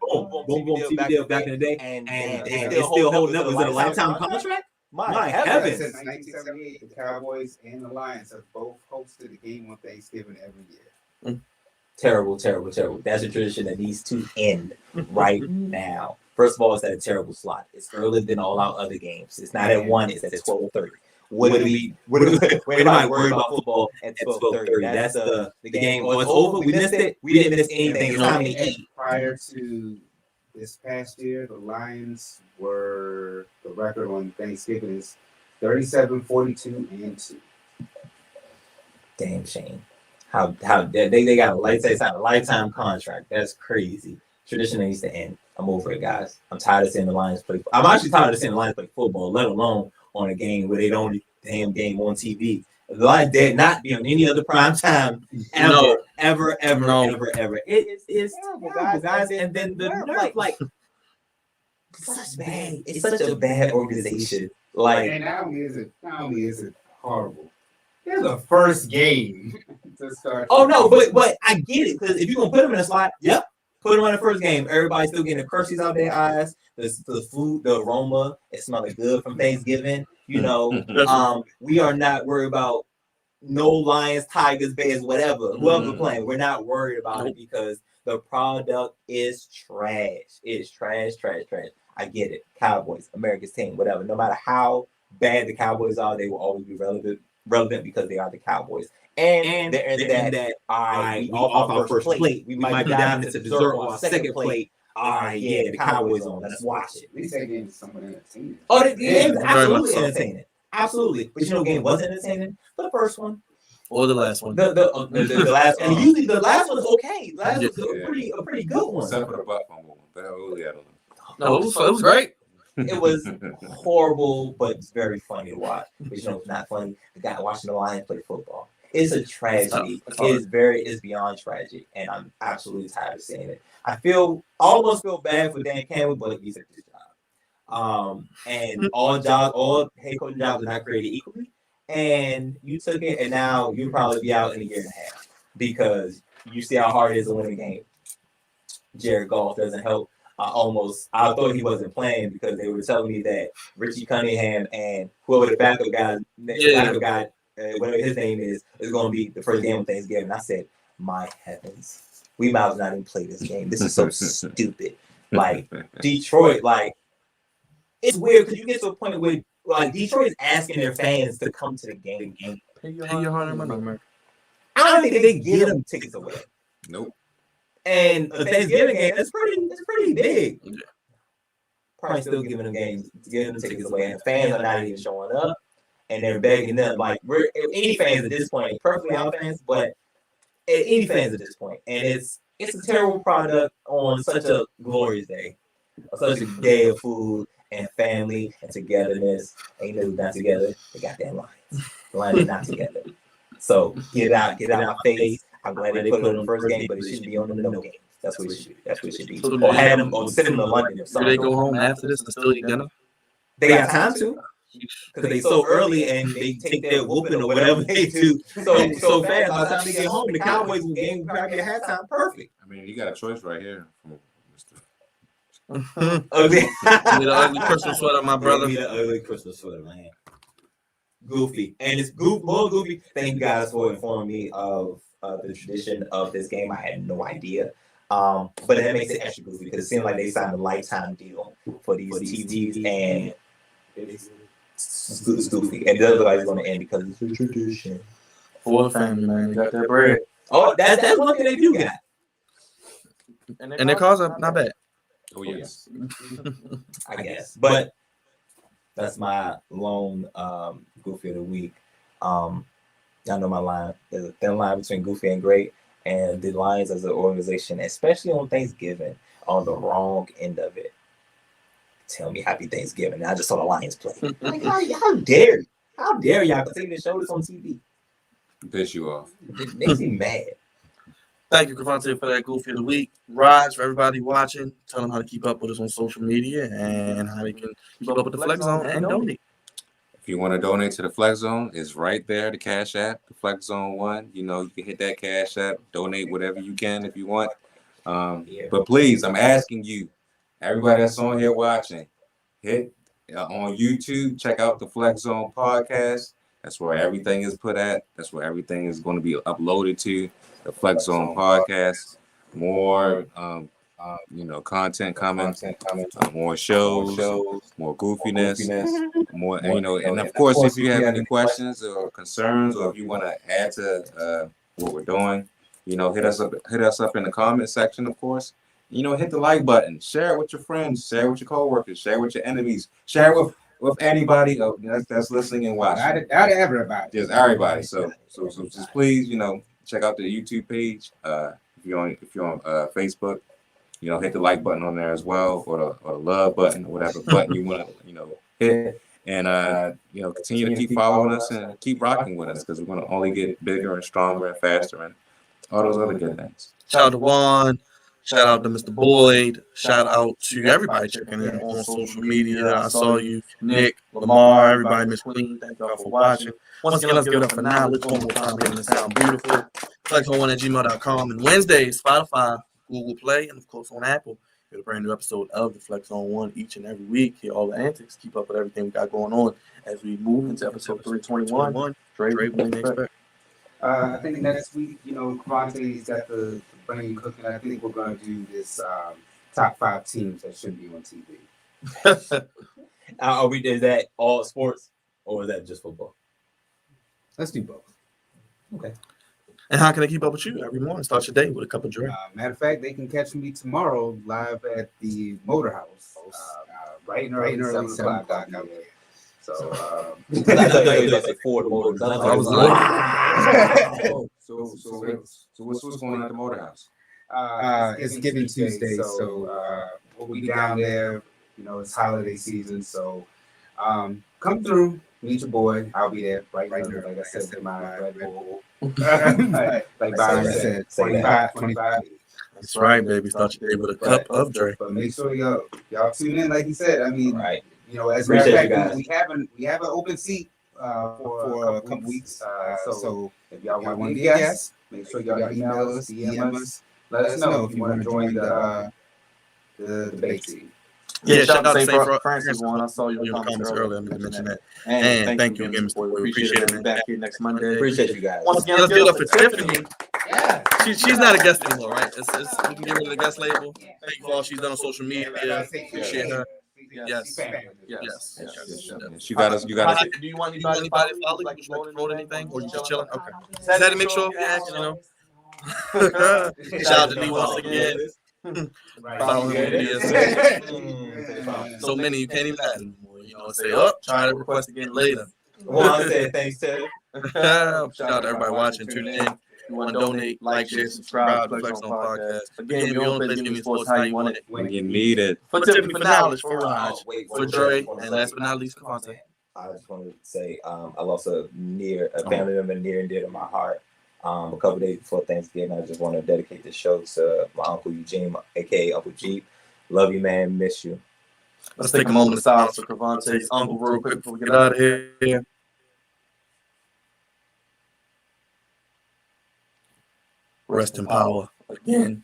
TV deal back in the day, and they still holding up. Was it a lifetime contract? My heavens. Since 1978, the Cowboys and the Lions have both hosted a game on Thanksgiving every year. Terrible. That's a tradition that needs to end right now. First of all, it's at a terrible slot. It's earlier than all our other games. It's not at 1, it's at 12:30. What am I worried about football at 12:30? That's the game. Oh, it's over. We missed it. We didn't miss anything. It's time to eat. Prior to this past year, the Lions were the record on Thanksgiving is 37-42-2. Damn shame. How they got a lifetime contract. That's crazy. Tradition needs to end. I'm over it, guys. I'm tired of seeing the Lions play. I'm actually tired of seeing the Lions play football, let alone on a game where they don't damn game on TV. The Lions did not be on any other prime time ever. It's terrible, guys. And then the nerve, like it's such a bad organization. Like, and not only is it horrible. They're the first game to start. Oh no, but I get it, because if you're gonna put them in a slot, yep. Put them on the first game. Everybody's still getting the curses out their eyes. The food, the aroma, it's smelling good from Thanksgiving. You know, we are not worried about no Lions, Tigers, Bears, whatever. Whoever playing, we're not worried about it because the product is trash. It's trash. I get it. Cowboys, America's team, whatever. No matter how bad the Cowboys are, they will always be relevant because they are the Cowboys. And they're in that we off our first plate. We might be down into dessert on our second plate. The Cowboys on. Let's watch it. At least that game is somewhat entertaining. Oh, the game is absolutely entertaining. Absolutely. But you know, the game wasn't entertaining. The first one. Or the last one. The last one. Usually the last one is okay. The last one's a pretty good one. Except for the butt fumble. No, it was great. It was horrible, but it's very funny to watch. But you know, it's not funny. The guy watching the Lions play football. It's a tragedy. It's beyond tragic, and I'm absolutely tired of seeing it. I almost feel bad for Dan Campbell, but he's a good job. And all head coaching jobs are not created equally. And you took it, and now you'll probably be out in a year and a half because you see how hard it is to win a game. Jared Goff doesn't help. I thought he wasn't playing because they were telling me that Richie Cunningham and whoever the backup guy, whatever his name is going to be the first game of Thanksgiving. I said, my heavens, we might as not even play this game. This is so stupid. Like, Detroit, like, it's weird because you get to a point where, like, Detroit is asking their fans to come to the game. Pay your $100 money. I don't think they get them tickets away. Nope. And a Thanksgiving game, it's pretty big. Yeah. Probably still giving them tickets away, and fans are not even showing up. And they're begging them, like, we're any fans at this point, perfectly our fans, but any fans at this point. And it's a terrible product on such a glorious day, such a day of food and family and togetherness. Ain't no not together. The goddamn Lions. The Lions are not together. So get out my face. I'm glad they put it on the first game, but it shouldn't be on the no games. That's what it should be. That's what it should be. Or have them, or send them to London. If Do they go home after this and still eat dinner? They got time to, because they so early and they take their whooping or whatever they do so fast. By the time they get home, the Cowboys game probably at halftime perfect. I mean, you got a choice right here. Ugly. Give me the ugly Christmas sweater, my brother. Give me the ugly Christmas sweater, man. Goofy. And it's more goofy. Thank you guys for informing me of the tradition of this game. I had no idea. But that makes it extra goofy because it seems like they signed a lifetime deal for these TVs, and it's goofy. And it doesn't look like it's going to end because it's a tradition. For the family, man. You got that bread. Oh, that's one thing they do got. And their cars are not bad. Oh, yes. I guess. But that's my lone goofy of the week. Y'all know my line. There's a thin line between goofy and great. And the Lions as an organization, especially on Thanksgiving, on the wrong end of it. Tell me happy Thanksgiving. And I just saw the Lions play. Like, how dare you? How dare y'all continue to show this on TV? Piss you off. It makes me mad. Thank you, Crevonte, for that goofy of the week. Raj, for everybody watching, tell them how to keep up with us on social media and how they can keep up with the Flex Zone and donate. If you want to donate to the Flex Zone, it's right there, the Cash App, the Flex Zone 1. You know, you can hit that Cash App, donate whatever you can if you want. But please, I'm asking you, everybody that's on here watching, hit on YouTube, check out the Flex Zone podcast. That's where everything is put at. That's where everything is going to be uploaded to, the Flex Zone podcast. More content coming, more shows, more goofiness, more, and of course, if you have any questions or concerns, or if you want to add to what we're doing, hit us up in the comment section, of course. Hit the like button, share it with your friends, share it with your coworkers, share it with your enemies, share it with anybody that's listening and watching. Not everybody. Just everybody. So just please, check out the YouTube page. If you're on Facebook, hit the like button on there as well, or the love button, or whatever button you want to, hit. And, continue to keep following us and keep rocking with us, because we're going to only get bigger and stronger and faster and all those other good things. Shout out to Juan. Shout out to Mr. Boyd. Shout out to everybody checking in on social media. I saw you, Nick, Lamar, everybody, Miss Queen. Thank y'all for watching. Once again, let's give it up for now. Let's one more time, making it sound beautiful. FlexOn1@gmail.com. And Wednesday, Spotify, Google Play, and of course on Apple. Get a brand new episode of the Flex on One each and every week. Hear all the antics. Keep up with everything we got going on as we move into episode 321. Dre, what do you expect? I think next week, Crevonte's got the brain cooking. I think we're going to do this top 5 teams that shouldn't be on TV. Is that all sports, or is that just football? Let's do both. Okay. And how can they keep up with you every morning? Start your day with a cup of Dre. Matter of fact, they can catch me tomorrow live at the Motor House. Bright and early, 7 o'clock. So, I thought you were like Ford Motors. I was like, So what's going on at the Motor House? It's Giving Tuesday, so we'll be down there. It's holiday season, so come through, meet your boy. I'll be there right there. Like I said, with my Red Bull. like Byron said, 25. That's right, baby. Start your day with a cup of Dre. But make sure y'all tune in, like he said. I mean, right. As a matter of fact, we have an open seat for a couple weeks. So if y'all want to be guests, make sure y'all email us, DM us. Let us know if you want to join the debate team. Yeah, shout out to St. Francis one. I saw you in the comments earlier. I'm going to mention that. And thank you again, Mr. Boyd. We appreciate it. Back here next Monday. Appreciate you guys. Once again, let's give it up for Tiffany. Yeah. She's not a guest anymore, right? We can get rid of the guest label. Thank you for all she's done on social media. Appreciate her. Yes. You got us. Do you want anybody to follow you? Would you like to promote anything? Or you just chilling? Okay. Just had to make sure. Shout out to D once again. Follow him. So many you can't even add anymore. Say, try to request again later. Juan said thanks, Ted. Shout out to everybody watching, tuning in. You want to donate, like, share, subscribe to Flex on Podcast. Again, we only play Give Me Sports how you want it. When you need it. For Tiffany, for knowledge, for Raj, for Dre, and last but not least, Crevonte. I just wanted to say I lost a family member near and dear to my heart A couple days before Thanksgiving, I just want to dedicate this show to my Uncle Eugene, aka Uncle Jeep. Love you, man. Miss you. Let's take a moment of silence for Crevonte's uncle real quick before we get out of here. Rest in power again.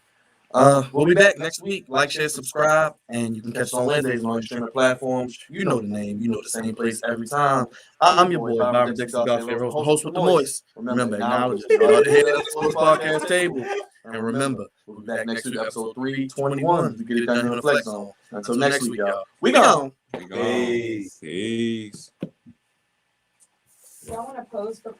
We'll be back next week. Like, share, subscribe, and you can catch us on Wednesdays on all your streaming platforms. You know the name. You know the same place every time. I'm your boy, Byron Dixon, God's favorite host with the voice. Remember, acknowledge it. You're here at the Sports Podcast table. And remember, we'll be back next week, episode 321. We get it done here on the Flex Zone. Until next week, y'all. We gone. Peace. Y'all want to pose for